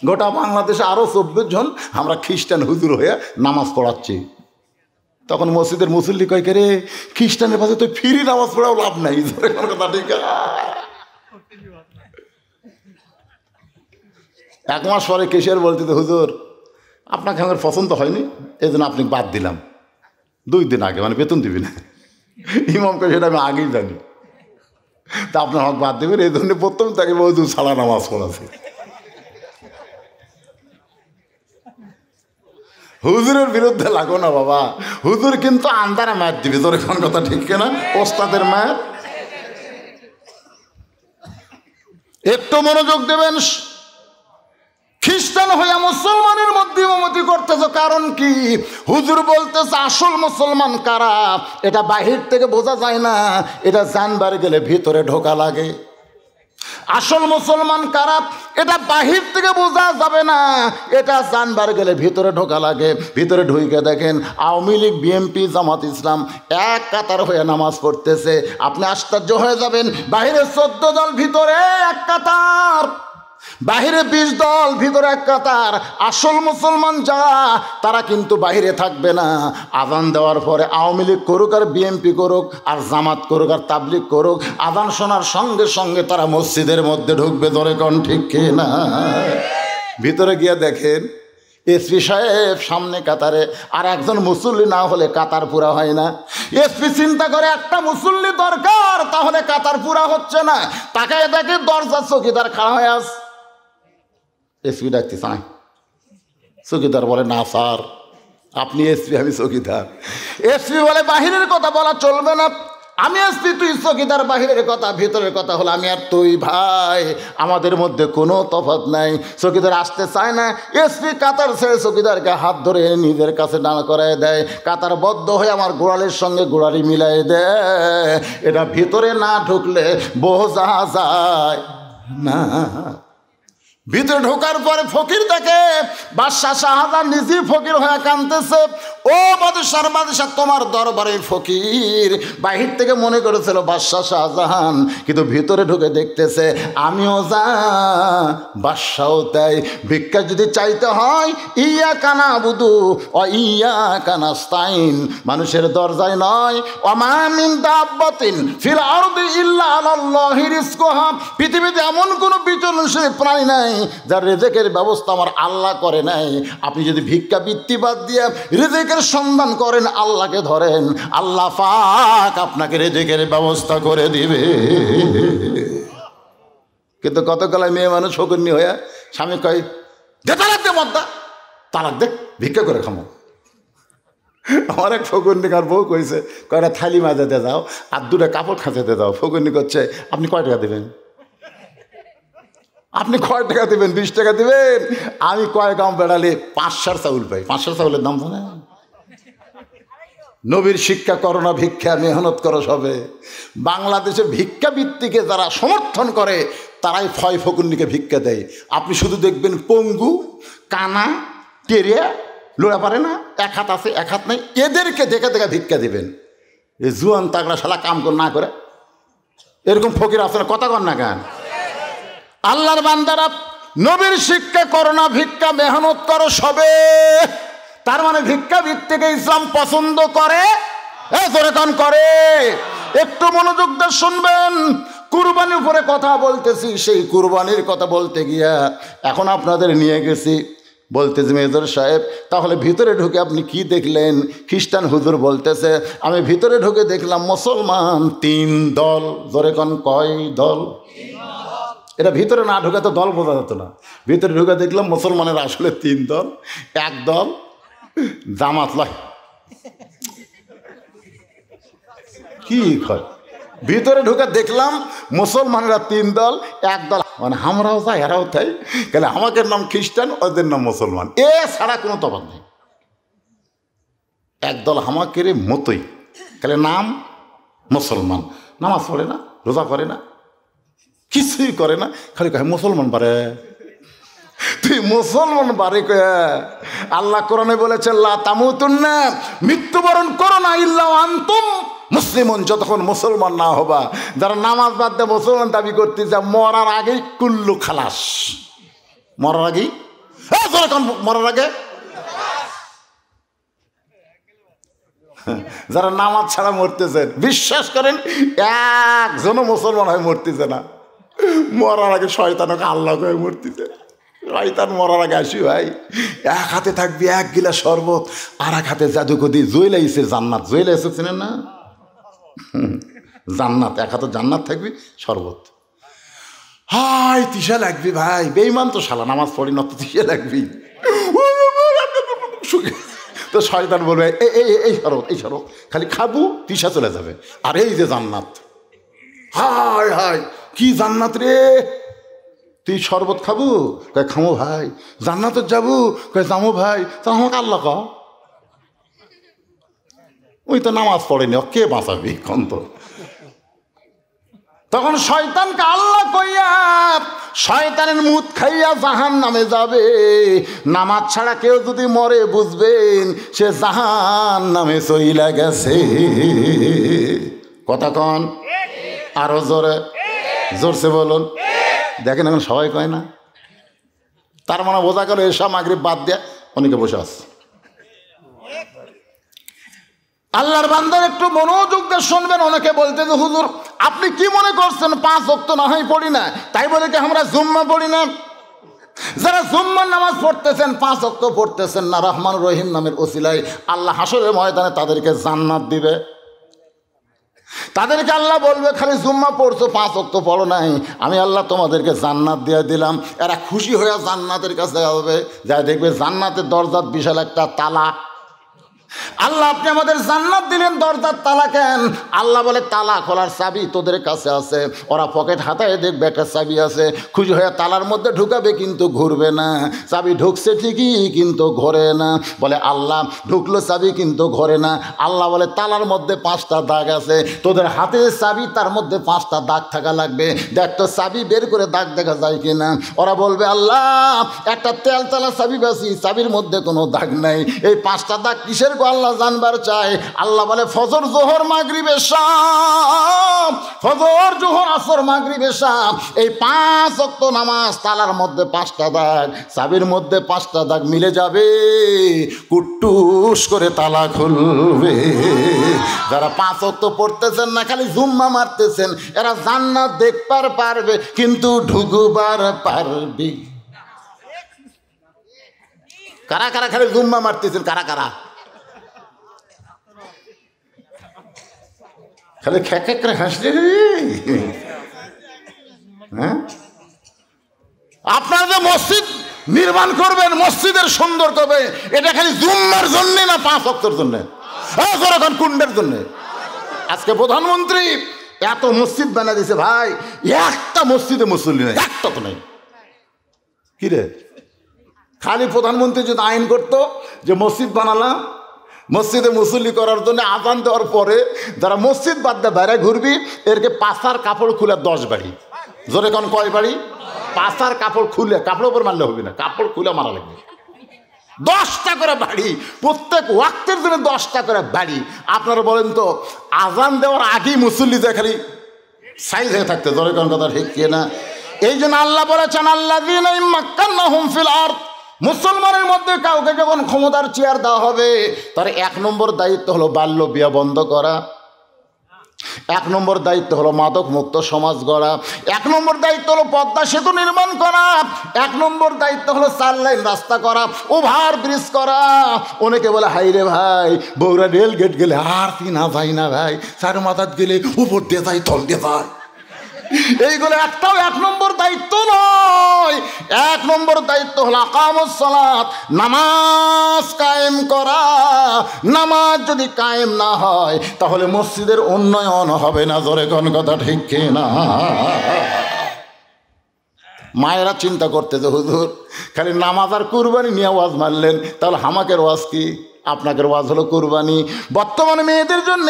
Speaker 1: গোটা বাংলাদেশে আরো 24 জন আমরা খ্রিস্টান হুজুর হয়ে নামাজ পড়াচ্ছি। তখন মসজিদের মুসল্লি কয় কে রে, খ্রিস্টানের পাশে তো ফ্রি নামাজ পড়াও লাভ নাই। কথা ঠিক। 1 মাস পরে কেশিয়ার বলতে, হুজুর আপনাকে আমার পছন্দ হয়নি, এই জন্য আপনি বাদ দিলাম। 2 দিন আগে, মানে বেতন দিবি না। ইমামকে সেটা আমি আগেই জানি, তা আপনার হক বাদ দেবেন এই জন্য প্রথম তাকে হুজুর সালা নামাজ পড়াছে। হুজুরের বিরুদ্ধে লাগো না বাবা, হুজুর কিন্তু আন্দারা মায়ের দিবে। তোর এখন কথা ঠিক কিনা? ওস্তাদের মায়ের। একটু মনোযোগ দেবেন। খ্রিস্টান হইয়া মুসলমানের মধ্যে ইমামতি করতেছ, কারণ কি? হুজুর বলতেছে আসল মুসলমান কারা এটা বাহির থেকে বোঝা যায় না, এটা জানবার গেলে ভিতরে ঢোকা লাগে। আসল মুসলমান কারা এটা বাহির থেকে বোঝা যাবে না, এটা জানবার গেলে ভিতরে ঢোকা লাগে। ভিতরে ঢুকে দেখেন আওয়ামী লীগ, বিএনপি, জামাত ইসলাম এক কাতার হয়ে নামাজ পড়তেছে। আপনি আশ্চর্য হয়ে যাবেন, বাহিরে 14 দল, ভিতরে এক কাতার। বাহিরে 20 দল, ভিতরে এক কাতার। আসল মুসলমান যারা তারা কিন্তু বাহিরে থাকবে না। আজান দেওয়ার পরে আওয়ামী লীগ করুক আর বিএনপি করুক আর জামাত করুক আর তাবলিগ করুক, আজান শোনার সঙ্গে সঙ্গে তারা মসজিদের মধ্যে ঢুকবে। ধরে কোন ঠিক কিনা? ভিতরে গিয়ে দেখেন এসপি সাহেব সামনে কাতারে, আর একজন মুসল্লি না হলে কাতার পুরা হয় না। এসপি চিন্তা করে একটা মুসল্লি দরকার, তাহলে কাতার পুরা হচ্ছে না। তাকায় দেখে দরজা চৌকিদার খাড়া হয়ে আস। এসপি ডাকতে চাই, চৌকিদার বলে না স্যার আপনি এসপি, আমি চৌকিদার। এসপি বলে বাহিরের কথা বলা চলবে না, আমি এসপি তুই চৌকিদার। বাহিরের কথা, ভিতরের কথা হলো আমি আর তুই ভাই, আমাদের মধ্যে কোনো তফাৎ নাই। চৌকিদার আসতে চায় না। এসপি কাতার ছেড়ে চৌকিদারকে হাত ধরে নিজের কাছে দাঁড় করায় দেয়। কাতার বদ্ধ হয়ে আমার গোড়ালির সঙ্গে গোড়ালি মিলাই দেয়। এটা ভিতরে না ঢুকলে বোঝা যায় না। ভিতরে ঢোকার পরে ফকির দেখে বাদশাহ শাহজাহান নিজেই ফকির হয়ে কাঁদতেছে। ও বাদশার বাদশাহ, তোমার দরবারে ফকির। বাহির থেকে মনে করেছিল বাদশাহ শাহজাহান, কিন্তু ভিতরে ঢুকে দেখতেছে আমিও যা, বাদশাও তাই। ভিক্ষা যদি চাইতে হয় ইয়া কানা বুধু ও ইয়া কানাস্তাইন, মানুষের দরজায় নয়। ওমা মিন দাব্বাতিন ফিল আরদি ইল্লা আলাল্লাহি রিজকুহা, পৃথিবীতে এমন কোনো বিচরণশীল প্রাণী নাই যার রিজেকের ব্যবস্থা আমার আল্লাহ করে নাই। আপনি যদি ভিক্ষা বৃত্তি বাদ দিয়ে রিজেকের সন্ধান করেন, আল্লাহকে ধরেন, আল্লাহ পাক আপনাকে রিজেকের ব্যবস্থা করে দিবে। কিন্তু কতকালায় মেয়ে মানুষ ফকুন্নি হয়ে স্বামী কয় দে তালাক দে মদ্দা, তালাক দে, ভিক্ষা করে খামো। আমার এক ফকুন্নিকার বউ কইছে, কয়টা থালি মাজাতে যাও আর দুটো কাপড় খাঁচাতে যাও। ফকুন্নি করছে আপনি কয় টাকা দেবেন? আপনি কয় টাকা দেবেন? 20 টাকা দেবেন? আমি কয় গাম বেড়ালে 5 চাউল পাই। 5 চাউলের দাম জানে? নবীর শিক্ষা করো না ভিক্ষা, মেহনত করো সবে। বাংলাদেশে ভিক্ষাবৃত্তিকে যারা সমর্থন করে তারাই ফয় ফকুন্নিকে ভিক্ষা দেয়। আপনি শুধু দেখবেন পঙ্গু, কানা, টেরিয়া, লোড়া পারে না, এক হাত আছে এক হাত নেই, এদেরকে দেখে দেখে ভিক্ষা দেবেন। এই জুয়ান তাগড়া শালা কাম না করে এরকম ফকির আছে না? কথা কর না কেন? আল্লাহর বান্দারা, নবীর শিক্ষা করো না ভিক্ষা, মেহনত করো সবে। তার মানে ভিক্ষাবৃত্তিকে ইসলাম পছন্দ করে, করে। একটু মনোযোগ দিয়ে শুনবেন। কুরবানির উপরে কথা বলতেছি, সেই কুরবানির কথা বলতে গিয়া এখন আপনাদের নিয়ে গেছি। বলতেছি মেজর সাহেব তাহলে ভিতরে ঢুকে আপনি কি দেখলেন? খ্রিস্টান হুজুর বলতেছে আমি ভিতরে ঢুকে দেখলাম মুসলমান 3 দল। জোরে কোন কয় দল? এটা ভিতরে না ঢুকে তো দল বোঝা যেত না। ভিতরে ঢুকে দেখলাম মুসলমানের আসলে 3 দল। এক দল জামাত লয়, কি কয়? ভিতরে ঢুকে দেখলাম মুসলমানেরা 3 দল, এক দল মানে আমরাও যাই এরাও তাই। তাহলে আমাদের নাম খ্রিস্টান, ওদের নাম মুসলমান, এ ছাড়া কোনো তফাৎ নেই। একদল হামাকের মতোই, তাহলে নাম মুসলমান। নামাজ পড়ে না, রোজা করে না, কিছুই করে না, খালি কয় মুসলমান পারে। তুই মুসলমান বারে কয়া আল্লাহ কোরআনে বলেছেন লা তামুতুন্না, মৃত্যুবরণ করো না ইল্লা আনতুম মুসলিমুন, যতক্ষণ মুসলমান না হবা। যারা নামাজ বাদ দিয়ে মুসলমান দাবি করতে যা মরার আগেই কুল্লু খালাস। মরার আগেই মরার আগে যারা নামাজ ছাড়া মরতেছেন, বিশ্বাস করেন একজনও মুসলমান হয়ে মরতেছে না। মরার আগে শয়তানকে আল্লাহ হয়ে মরতেছে। শয়তান মরার আগে আসি ভাই, এক হাতে থাকবি 1 গিলাস শরবত, আর এক হাতে জাদুকদি জুয়েলাইছে জান্নাত। জুয়েলাইছে চিনেন না? জান্নাত, এক হাতে জান্নাত থাকবি, শরবত। হাই তিসা লাগবি ভাই, বেঈমান তো শালা, নামাজ পড়ি না তো তিসা লাগবি। তো শয়তান বলবে এই শরবত, এই শরবত খালি খাবো, তিসা চলে যাবে। আর এই যে জান্নাত, হাই হাই কি জান্নাত রে, তুই শরবত খাবো? কয় খামো ভাই। জান্নাতে যাবো? কয় যাবো ভাই। তা আমাকে আল্লাহ ক, ওই তো নামাজ পড়েনি, কে বাঁচাবি কন্ত? তখন শয়তানকে আল্লাহ কইয়া শয়তানের মুত খাইয়া জাহান নামে যাবে। নামাজ ছাড়া কেউ যদি মরে বুঝবেন সে জাহান নামে চইলা গেছে। কথা কন আরো জোরে, জোরসে বলুন। দেখেন এখন সবাই কয় না, তার মানে বোঝা গেল এসব মাগরিব বাদ দিয়ে অনেকে বসে আছে। আল্লাহর বান্দার একটু মনোযোগ দিয়ে শুনবেন। অনেকে বলতে যে হুজুর আপনি কি মনে করছেন 5 ওয়াক্ত না হয় পড়ি না, তাই বলে কি আমরা জুম্মা পড়ি না? যারা জুম্মার নামাজ পড়তেছেন, 5 ওয়াক্ত পড়তেছেন না, রহমান রহিম নামের ওসিলায় আল্লাহ হাসরের ময়দানে তাদেরকে জান্নাত দিবে। তাদেরকে আল্লাহ বলবে খালি জুম্মা পড়ছো, 5 ওয়াক্ত পড়ো নাই, আমি আল্লাহ তোমাদেরকে জান্নাত দিয়ে দিলাম। এরা খুশি হয়ে জান্নাতের কাছে যাবে, যা দেখবে জান্নাতের দরজার বিশাল একটা তালা। আল্লাহ আপনি আমাদের জান্নাত দিলেন, দরজার তালা কেন? আল্লাহ বলে তালা খোলার চাবি তোদের কাছে আছে। ওরা পকেট হাতায় দেখবে একটা চাবি আছে, খুশি হয়ে তালার মধ্যে ঢুকাবে কিন্তু ঘুরবে না। চাবি ঢুকছে ঠিকই কিন্তু ঘোরে না। বলে আল্লাহ ঢুকলো চাবি কিন্তু ঘোরে না। আল্লাহ বলে তালার মধ্যে 5টা দাগ আছে, তোদের হাতে চাবি তার মধ্যে 5টা দাগ থাকা লাগবে, দেখ তো চাবি বের করে দাগ দেখা যায় কিনা। ওরা বলবে আল্লাহ একটা তেলতলা চাবি বাসি, চাবির মধ্যে কোনো দাগ নাই, এই 5টা দাগ কিসের? আল্লাহ জানবার চায়। আল্লাহ বলে ফজর জোহর মাগরিব এশা, ফজর জোহর আসর মাগরিব এশা, এই 5 ওয়াক্ত নামাজ তালার মধ্যে 5টা দাগ, চাবির মধ্যে 5টা দাগ মিলে যাবে, কুট্টুস করে তালা খুলবে। যারা 5 ওয়াক্ত পড়তেছেন না, খালি জুম্মা মারতেছেন, এরা জান্নাত দেখবার পারবে কিন্তু ঢুকবার পারবে। কারা কারা খালি জুম্মা মারতেছেন? কারা কারা খালি খেক করে হাসলে? হ্যাঁ আপনারা যে মসজিদ নির্মাণ করবেন, মসজিদের সুন্দর করবে, এটা খালি জুম্মার জন্য না 5 ওয়াক্তের জন্য? এখন কুণ্ডের জন্য। আজকে প্রধানমন্ত্রী এত মসজিদ বানা দিয়েছে ভাই, একটা মসজিদে মুসল্লি নেই, একটা তো নেই। কি রে, খালি প্রধানমন্ত্রী যদি আইন করতো যে মসজিদ বানালাম, মসজিদে মুসল্লি করার জন্য আজান দেওয়ার পরে যারা মসজিদ বাদ দিয়ে বাইরে ঘুরবি, এরকে পাশার কাপড় খুলে 10 বাড়ি। জোরে কোন কয় বাড়ি? পাশার কাপড় খুলে, কাপড় উপর মারলে হবে না, কাপড় খুলে মারা লাগবে। 10টা করে বাড়ি, প্রত্যেক ওয়াক্তের জন্য 10টা করে বাড়ি। আপনারা বলেন তো, আজান দেওয়ার আগেই মুসল্লি যে খালি সাইজ হয়ে থাকতে, জোরে কোন কথা ঠিক কিনা? এই জন্য আল্লাহ বলেছেন, আল্লাযীনা ইম্মাক্কান্নাহুম ফিল আরদ, মুসলমানের মধ্যে কাউকে যখন ক্ষমতার চেয়ার দেওয়া হবে, তার 1 নম্বর দায়িত্ব হলো বাল্য বিয়ে বন্ধ করা, 1 নম্বর দায়িত্ব হলো মাদক মুক্ত সমাজ গড়া, 1 নম্বর দায়িত্ব হলো পদ্মা সেতু নির্মাণ করা, 1 নম্বর দায়িত্ব হলো 4 লাইন রাস্তা করা, ওভার ব্রিজ করা। অনেকে বলে হাই রে ভাই, বগুড়া রেল গেট গেলে আর না যাই না ভাই, 4 মাথাত গেলে উপর দিয়ে যাই, তল দিয়ে যায়। এইগুলো একটাও 1 নম্বর দায়িত্ব নয়। 1 নম্বর দায়িত্ব হলো আকামুস সালাত, নামাজ কায়েম করা। নামাজ যদি কায়েম না হয় তাহলে মসজিদের উন্নয়ন হবে না। জোরে কোন কথা ঠিক কিনা? মায়েরা চিন্তা করতে যে হুজুর খালি নামাজ আর কুরবানি নিয়ে ওয়াজ মারলেন, তাহলে হামাকের ওয়াজ কি? আপনাদের ওয়াজ হলো কুরবানি। বর্তমানে মেয়েদের জন্য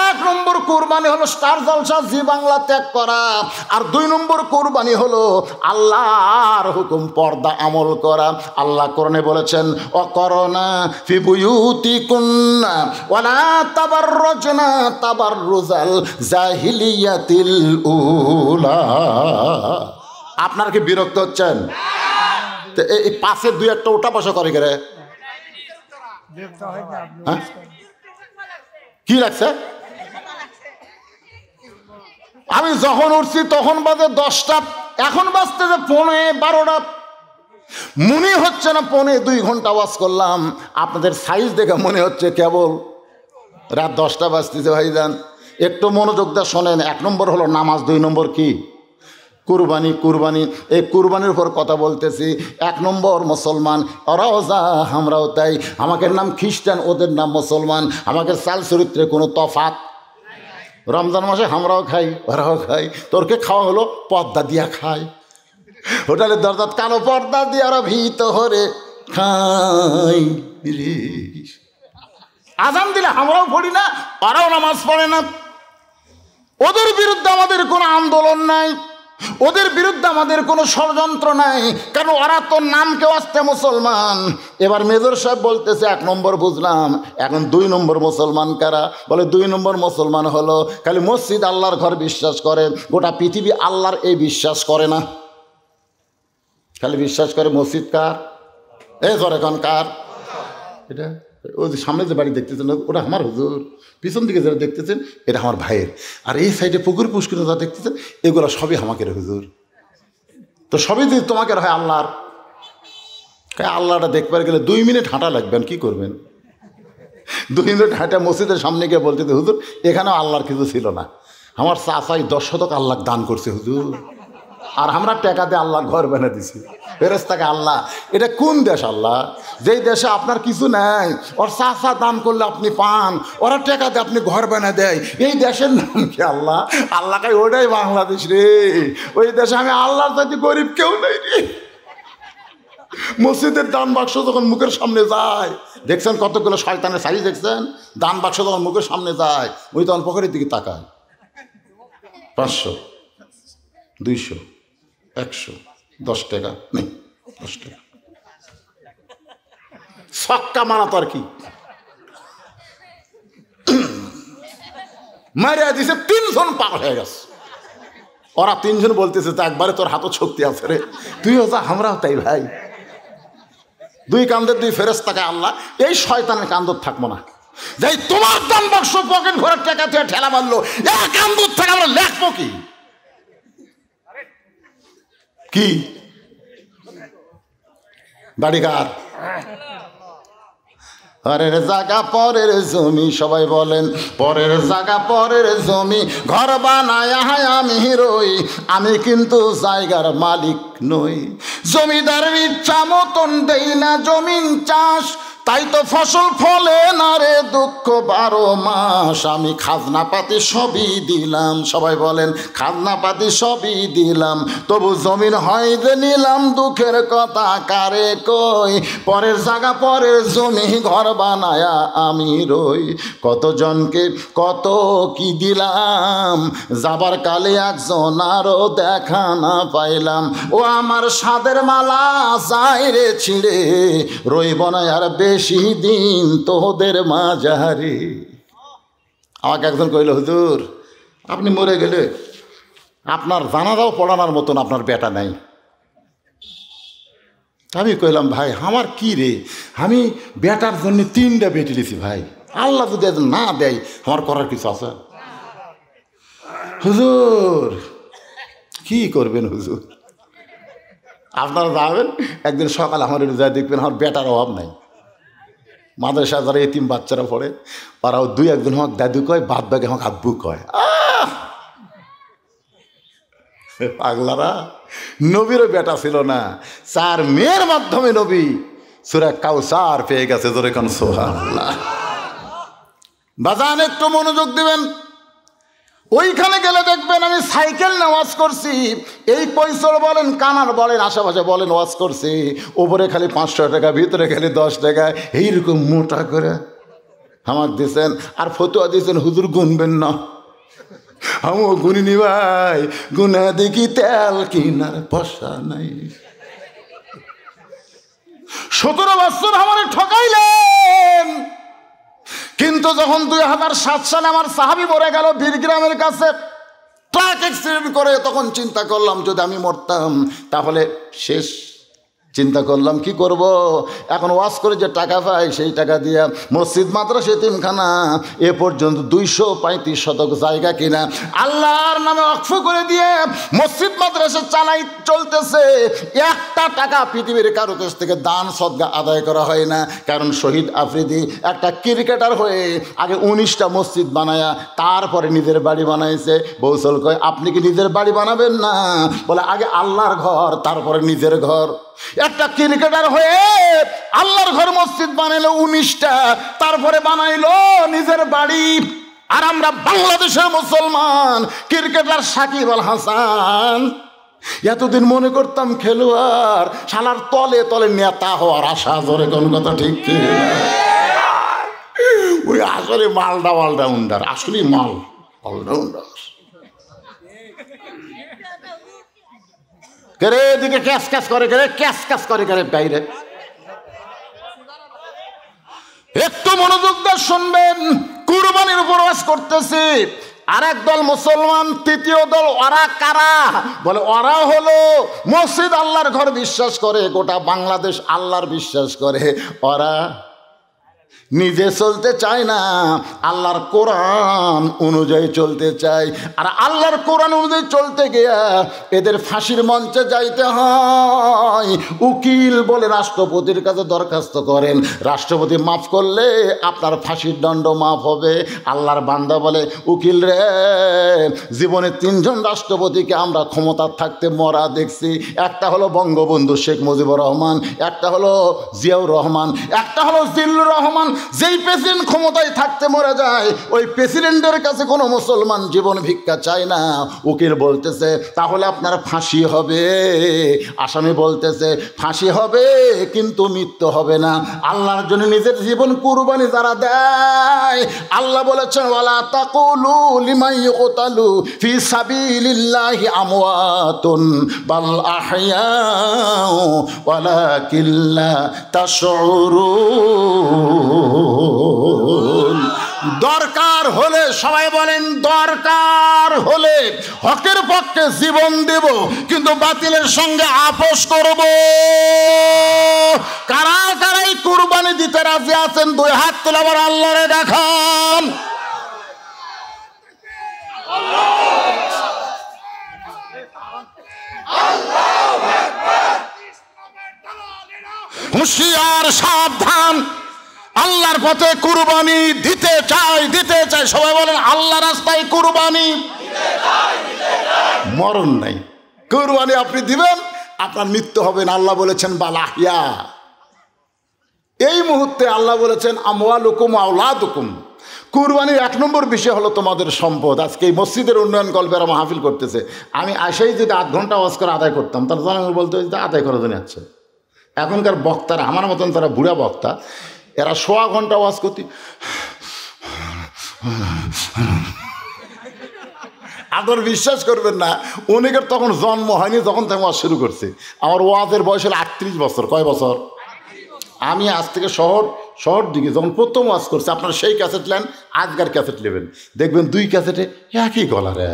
Speaker 1: 1 নম্বর কুরবানি হলো স্টার জলসা জি বাংলা ত্যাগ করা, আর 2 নম্বর কুরবানি হলো আল্লাহর হুকুম পর্দা আমল করা। আল্লাহ কোরআনে বলেছেন, অকরনা ফি বুয়ুতিকুন্না ওয়ালা তাবাররুজনা তাবাররুজাল জাহিলিয়াতিল উলা। আপনারা কি বিরক্ত হচ্ছেন? এই পাশে 2-1টা ওটা বসা করে গেলে কি লাগছে? আমি যখন উঠছি তখন বাজে 10টা, এখন বাজতে যে 11:30। মনে হচ্ছে না 2.5 ঘন্টা ওয়াজ করলাম। আপনাদের সাইজ দেখে মনে হচ্ছে কেবল রাত 10টা বাজতেছে। ভাইজান একটু মনোযোগ দিয়ে শোনেন। 1 নম্বর হলো নামাজ, 2 নম্বর কি? কুরবানি। কুরবানি, এই কুরবানির উপর কথা বলতেছি। 1 নম্বর মুসলমান, ওরাও যা আমরাও তাই। আমাদের নাম খ্রিস্টান, ওদের নাম মুসলমান। আমাদের চাল চরিত্রে কোনো তফাৎ। রমজান মাসে আমরাও খাই, ওরাও খাই। তোরকে খাওয়া হলো পর্দা দিয়া খায়। হোটেলের দরজাত কালো পর্দা দিয়ে ওরা ভীত হরে খাই। আজান দিলে আমরাও পড়ি না, ওরাও নামাজ পড়ে না। ওদের বিরুদ্ধে আমাদের কোনো আন্দোলন নাই, ওদের বিরুদ্ধে আমাদের কোনো ষড়যন্ত্র নাই, কারণ ওরা তো নামকে আসতে মুসলমান। এবার মেজর সাহেব বলতেছে 1 নম্বর বুঝলাম, এখন 2 নম্বর মুসলমান কারা? বলে 2 নম্বর মুসলমান হলো খালি মসজিদ আল্লাহর ঘর বিশ্বাস করে, গোটা পৃথিবী আল্লাহর এই বিশ্বাস করে না। খালি বিশ্বাস করে মসজিদ কার? এই ধর এখন কার? এটা ওই যে সামনে যে বাড়ি দেখতেছেন ওটা আমার হুজুর, পিছন দিকে যারা দেখতেছেন এটা আমার ভাইয়ের, আর এই সাইডে পুকুর পুষ্কর যারা দেখতেছেন এগুলো সবই আমাকে হুজুর। তো সবই যদি তোমাকে হয় আল্লাহর, আল্লাহটা দেখবার গেলে 2 মিনিট হাঁটা লাগবেন, কি করবেন? 2 মিনিট হাঁটা মসজিদের সামনে গিয়ে বলতে হুজুর এখানেও আল্লাহর কিছু ছিল না, আমার চাচাই 10 শতক আল্লাহ দান করছে হুজুর, আর আমরা টাকা দিয়ে আল্লাহর ঘর বানিয়ে দিছি। ফেরেশতাকে আল্লাহ, এটা কোন দেশ আল্লাহ যেই দেশে আপনার কিছু নাই, ওর চাচা দান করলে আপনি পান, ওরা টাকা দিয়ে আপনি ঘর বানিয়ে দেয়, এই দেশের নাম কি আল্লাহ? আল্লাহ কাই ওটাই বাংলাদেশ রে, ওই দেশে আমি আল্লাহর চাইতে গরিব কেউ নেই রে। মসজিদের দান বাক্স যখন মুখের সামনে যায়, দেখছেন কতগুলো শয়তানের সাইজ দেখছেন? দান বাক্স যখন মুখের সামনে যায় ওই তখন পকেটের দিকে তাকায়, 500 200 100 10 টাকা নেই, 10 টাকা ছক্কা মারা তো আর কি মারিয়া দিছে। 3 জন পাগল হয়ে গেছে। ওরা 3 জন বলতেছে তো একবারে তোর হাতও শক্তি আছে রে, তুইও যা আমরাও তাই ভাই। 2 কান্দের 2 ফেরেশতাকে আল্লাহ এই শয়তানের কান্দর থাকবো না, যাই তোমার দান বাক্স পকেট ঘরের টাকা থেকে ঠেলা মারলো, এক কান্দর থেকে আমরা লেখবো কি? কি বাড়ি কার? পরের জায়গা পরের জমি, সবাই বলেন পরের জায়গা পরের জমি, ঘর বানায় আমি রই, আমি কিন্তু জায়গার মালিক নই। জমিদারের ইচ্ছা মতন দেই না জমিন চাষ, তাই তো ফসল ফলে না রে দুঃখ 12 মাস। আমি খাজনা পাতি সবই দিলাম, সবাই বলেন খাজনা পাতি সবই দিলাম, তবু জমিন হয় যে নিলাম, দুঃখের কথা কারে কই। পরের জায়গা পরের জমি, ঘর বানায়া আমি রই। কতজনকে কত কি দিলাম, যাবার কালে একজন আরও দেখা না পাইলাম। ও আমার সাদের মালা যাই রে ছিঁড়ে, রইব না আর বেশি দিন তোদের মাঝারে। আমাকে একজন কইল, হুজুর আপনি মরে গেলে আপনার জানাজাও পড়ানোর মতন আপনার বেটা নাই। আমি কইলাম ভাই আমার কি রে, আমি বেটার জন্য 3টা বেটি দিছি ভাই, আল্লাহ যদি না দেয় আমার করার কিছু আছে? হুজুর কি করবেন হুজুর, আপনারা যাবেন একদিন সকাল আমার যা দেখবেন আমার বেটার অভাব নাই। মাদ্রাসা যারা এতিম বাচ্চারা পড়ে ওরাও 2-1 আমাকে দাদু কয়, বাদ বাকি আমাকে আব্বু কয়। পাগলারা, নবীরও বেটা ছিল না, 4 মেয়ের মাধ্যমে নবী সূরা কাউসার পেয়ে গেছে। জোরে কোন সুবহানাল্লাহ। বাজান একটু মনোযোগ দিবেন, ওইখানে গেলে দেখবেন আমি সাইকেল নিয়ে ওয়াজ করছি, এই কৈশোর বলেন কানার বলেন আশেপাশে বলেন ওয়াজ করছি, ওপরে খালি 500 টাকা, ভিতরে খালি 10 টাকা, এইরকম মোটা করে আমার দিয়েছেন। আর ফতুয়া দিয়েছেন হুজুর গুনবেন না, আমিও গুনিনি ভাই, গুনা দেখি তেল কিনার পয়সা নাই। 17 বছর আমার ঠকাইলেন, কিন্তু যখন 2007 সালে আমার সাহাবী মরে গেল বীরগ্রামের কাছে ট্রাক অ্যাক্সিডেন্ট করে, তখন চিন্তা করলাম যদি আমি মরতাম তাহলে শেষ। চিন্তা করলাম কি করব, এখন ওয়াজ করে যে টাকা পাই সেই টাকা দিয়ে মসজিদ মাদ্রাসা এতিমখানা এ পর্যন্ত 235 শতক জায়গা কিনা আল্লাহর নামে ওয়াকফ করে দিয়ে মসজিদ মাদ্রাসা চালাই চলতেছে। 1টা টাকা পৃথিবীর কারো কাছ থেকে দান সদকা আদায় করা হয় না, কারণ শহীদ আফ্রিদি একটা ক্রিকেটার হয়ে আগে 19টা মসজিদ বানায়া তারপরে নিজের বাড়ি বানাইছে। বৌসল কয় আপনি কি নিজের বাড়ি বানাবেন না? বলে আগে আল্লাহর ঘর তারপরে নিজের ঘর। একটা ক্রিকেটার হয়ে আল্লাহর ঘর মসজিদ বানাইলো 19টা, তারপরে বানাইলো নিজের বাড়ি। আর আমরা বাংলাদেশের মুসলমান ক্রিকেটার সাকিব আল হাসান এতদিন মনে করতাম খেলোয়াড়, শালার তলে তলে নেতা হওয়ার আশা। জোরে কোন কথা ঠিক কি? ওই আসলে মালটা অলরাউন্ডার, আসলে মাল অলরাউন্ডার। কেরে এদিকে ক্যাশ ক্যাশ করে, কেরে ক্যাশ ক্যাশ করে, কেরে বাইরে। একটু মনোযোগ দিয়ে শুনবেন, কুরবানির উপর ওয়াজ করতেছি। আর এক দল মুসলমান, তৃতীয় দল ওরা কারা? বলে ওরা হলো মসজিদ আল্লাহর ঘর বিশ্বাস করে, গোটা বাংলাদেশ আল্লাহর বিশ্বাস করে। ওরা নিজে চলতে চায় না, আল্লাহর কোরআন অনুযায়ী চলতে চায়। আর আল্লাহর কোরআন অনুযায়ী চলতে গিয়া এদের ফাঁসির মঞ্চে যাইতে হয়। উকিল বলে রাষ্ট্রপতির কাছে দরখাস্ত করেন, রাষ্ট্রপতি মাফ করলে আপনার ফাঁসির দণ্ড মাফ হবে। আল্লাহর বান্দা বলে উকিল রে, জীবনে 3জন রাষ্ট্রপতিকে আমরা ক্ষমতা থাকতে মরা দেখছি। একটা হলো বঙ্গবন্ধু শেখ মুজিবুর রহমান, একটা হলো জিয়াউর রহমান, একটা হলো জিল্লুর রহমান। যেই প্রেসিডেন্ট ক্ষমতায় থাকতে মরে যায় ওই প্রেসিডেন্টের কাছে কোনো মুসলমান জীবন ভিক্ষা চায় না। উকিল বলতেছে তাহলে আপনার ফাঁসি হবে। আসামি বলতেছে ফাঁসি হবে কিন্তু মৃত্যু হবে না। আল্লাহর জন্য নিজের জীবন কুরবানি যারা দেয়, আল্লাহ বলেছেন ওয়ালা তাকুলু লিমান ইউকতালু ফি সাবিলিল্লাহি আমওয়াতুন বাল আহইয়াউ ওয়ালাকিন লা তাশউরুন। দরকার হলে সবাই বলেন দরকার হলে হকের পক্ষে জীবন দেব, কিন্তু বাতিলের সঙ্গে আপোষ করব। কারা কারাই কুরবানি দিতে রাজি আছেন? 2 হাত তুলে আবার আল্লাহরে দেখান। হুঁশিয়ার সাবধান, আল্লাহর পথে কুরবানি দিতে চাই, সবাই বলেন আল্লাহ রাস্তায় কুরবানি, মরণ নাই। কুরবানি আপনি দিবেন, আপনার মৃত্যু হবে না। আল্লাহ বলেছেন বালাহিয়া, এই মুহূর্তে আল্লাহ বলেছেন আমওয়ালুকুম আওলাদুকুম। কুরবানির 1 নম্বর বিষয় হলো তোমাদের সম্পদ। আজকে এই মসজিদের উন্নয়ন কল্পেরা মাহফিল করতেছে, আমি আসেই যদি 8 ঘন্টা ওয়াজ করে আদায় করতাম তাহলে জনগণ বলতে আদায় করার জন্য আছে। এখনকার বক্তারা আমার মতন, তারা বুড়া বক্তা, এরা 1.25 ঘন্টা ওয়াজ করতে, আপনার বিশ্বাস করবেন না, অনেকের তখন জন্ম হয়নি যখন থেকে ওয়াজ শুরু করছে। আমার ওয়াজের বয়স হলো 38 বছর। কয় বছর? আমি আজ থেকে শহর দিকে যখন প্রথম ওয়াজ করছি, আপনার সেই ক্যাসেট নেন, আজকার ক্যাসেট নেবেন, দেখবেন 2 ক্যাসেটে একই গলা রে,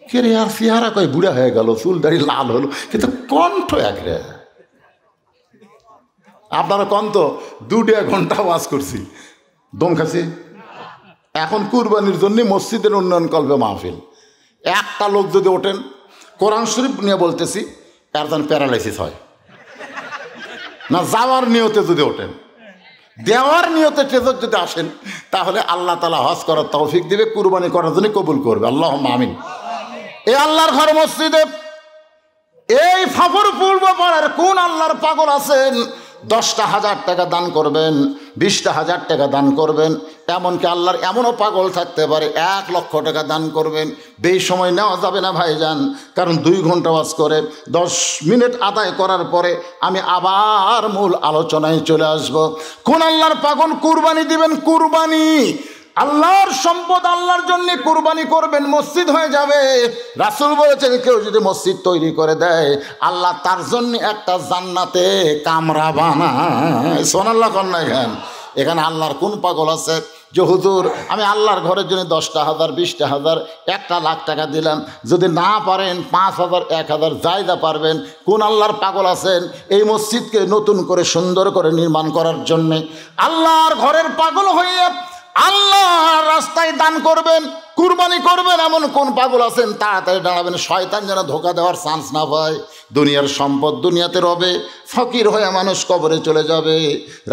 Speaker 1: কে রে আর চেহারা কয় বুড়া হয়ে গেল, চুল দাড়ি লাল হলো, কিন্তু কণ্ঠ এক রে। আপনারা কন্ত 2.5 ঘন্টা ওয়াজ করছি, দম খাসি। এখন কুরবানির জন্য মসজিদের উন্নয়ন কল্পে মাহফিল, একটা লোক যদি ওঠেন, কোরআন শরীফ নিয়ে বলতেছি, এর যেন প্যারালাইসিস হয় না। যাওয়ার নিয়তে যদি ওঠেন, দেওয়ার নিয়তে ট্রেজর যদি আসেন, তাহলে আল্লাহ তাআলা হজ করার তৌফিক দিবে, কুরবানি করার জন্য কবুল করবে। আল্লাহুম্মা আমিন। এই আল্লাহর ঘর মসজিদে এই ফাফর পূর্ব পাড়ার কোন আল্লাহর পাগল আছেন 10,000 টাকা দান করবেন, 20,000 টাকা দান করবেন, এমনকি আল্লাহর এমনও পাগল থাকতে পারে 1 লক্ষ টাকা দান করবেন। বেশি সময় নেওয়া যাবে না ভাইজান, কারণ 2 ঘন্টা ওয়াজ করে 10 মিনিট আদায় করার পরে আমি আবার মূল আলোচনায় চলে আসব। কোন আল্লাহর পাগল কুরবানি দিবেন? কুরবানি আল্লাহর সম্পদ, আল্লাহর জন্য কুরবানি করবেন, মসজিদ হয়ে যাবে। রাসূল বলেছেন কেউ যদি মসজিদ তৈরি করে দেয়, আল্লাহ তার জন্য একটা জান্নাতে কামরা বানায়। সুবহানাল্লাহ কন্যা। এখানে আল্লাহর কোন পাগল আছে যে হুজুর আমি আল্লাহর ঘরের জন্য 10,000, 20,000, 1 লাখ টাকা দিলাম, যদি না পারেন 5,000, 1,000 যাই পারবেন। কোন আল্লাহর পাগল আছেন এই মসজিদকে নতুন করে সুন্দর করে নির্মাণ করার জন্যে? আল্লাহর ঘরের পাগল হয়ে আল্লাহর রাস্তায় দান করবেন, কুরবানি করবেন, এমন কোন পাগল আছেন? তাড়াতাড়ি দাঁড়াবেন, শয়তান যেন ধোকা দেওয়ার চান্স না পায়। দুনিয়ার সম্পদ দুনিয়াতে রবে, ফকির হয়ে মানুষ কবরে চলে যাবে।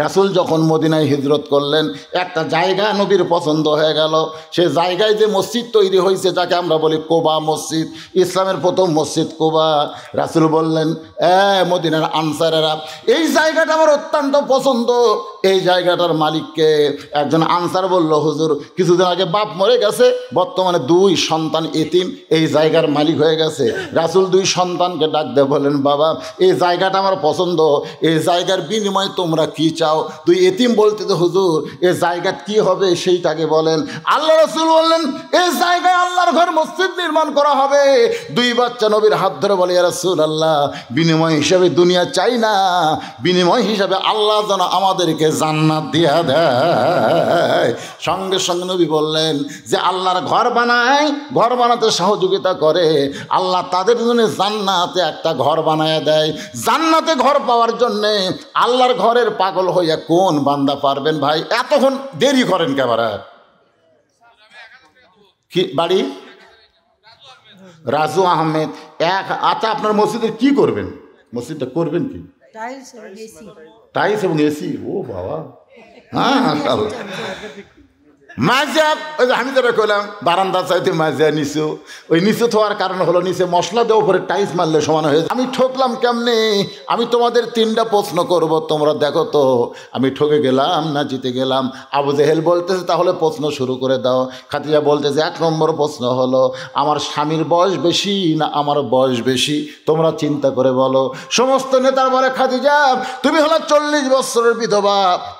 Speaker 1: রাসূল যখন মদিনায় হিজরত করলেন, একটা জায়গা নবীর পছন্দ হয়ে গেল। সে জায়গায় যে মসজিদ তৈরি হয়েছে, যাকে আমরা বলি কোবা মসজিদ, ইসলামের প্রথম মসজিদ কোবা। রাসূল বললেন, মদিনার আনসারেরা, এই জায়গাটা আমার অত্যন্ত পছন্দ। এই জায়গাটার মালিককে? একজন আনসার বলল, হুজুর কিছুদিন আগে বাপ মরে গেছে, বর্তমানে 2 সন্তান এতিম এই জায়গার মালিক হয়ে গেছে। রাসূল 2 সন্তানকে ডাক দিয়ে বলেন, বাবা এই জায়গাটা আমার পছন্দ, এই জায়গার বিনিময়ে তোমরা কি চাও? 2 এতিম বলতে তো হুজুর এই জায়গা কি হবে সেইটাকে বলেন। আল্লাহ রাসূল বললেন, এই জায়গায় আল্লাহর ঘর মসজিদ নির্মাণ করা হবে। 2 বাচ্চা নবীর হাত ধরে বলে, ইয়া রাসূলুল্লাহ, বিনিময় হিসাবে দুনিয়া চাই না, বিনিময় হিসাবে আল্লাহ যেন আমাদেরকে জান্নাত দিয়া দেয়। সঙ্গে সঙ্গে নবী বললেন যে আল্লাহর ঘর বানায়, ঘর বানাতে সহযোগিতা করে, আল্লাহ তাদের জন্য জান্নাতে একটা ঘর বানায় দেয়। জান্নাতে ঘর পাওয়ার জন্যে আল্লাহর ঘরের পাগল হইয়া কোন বান্দা পারবেন? ভাই এতক্ষণ দেরি করেন কেবারে? কি বাড়ি? রাজু আহমেদ। আচ্ছা আপনার মসজিদের কি করবেন? মসজিদটা করবেন কি? টাইলস এবং এসি। ও বাবা, হ্যাঁ মাঝিয়া, ওই যে আমি যেটা কইলাম বারান্দা চাইতে মাঝিয়া নিচু, ওই নিচু থাকার কারণ হলো নিচে মশলা দেওয়ার উপরে টাইলস মারলে সমান হয়ে যায়। আমি ঠকলাম কেমনে? আমি তোমাদের 3টা প্রশ্ন করব, তোমরা দেখো তো আমি ঠকে গেলাম না জিতে গেলাম। আবু জেহেল বলতেছে তাহলে প্রশ্ন শুরু করে দাও। খাদিজা বলতেছে 1 নম্বর প্রশ্ন হলো আমার স্বামীর বয়স বেশি না আমার বয়স বেশি? তোমরা চিন্তা করে বলো। সমস্ত নেতার বলে, খাদিজা তুমি হলো 40 বছরের বিধবা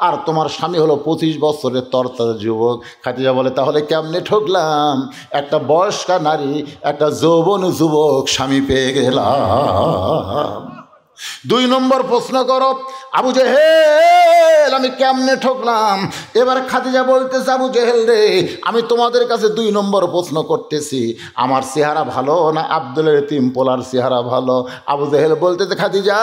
Speaker 1: আর তোমার স্বামী হলো 25 বছরের তরতাজা যুবক। খাদিজা বলে তাহলে কেমনে ঠকলাম? একটা বয়স্কা নারী, একটা যৌবন যুবক স্বামী পেয়ে গেলাম। 2 নম্বর প্রশ্ন করো, আবু জেহেল আমি কেমনে ঠকলাম? এবার খাদিজা বলতেছে, আবু জেহেল রে আমি তোমাদের কাছে 2 নম্বর প্রশ্ন করতেছি, আমার চেহারা ভালো না আব্দুল এতিম পোলার চেহারা ভালো? আবু জেহেল বলতেছে, খাদিজা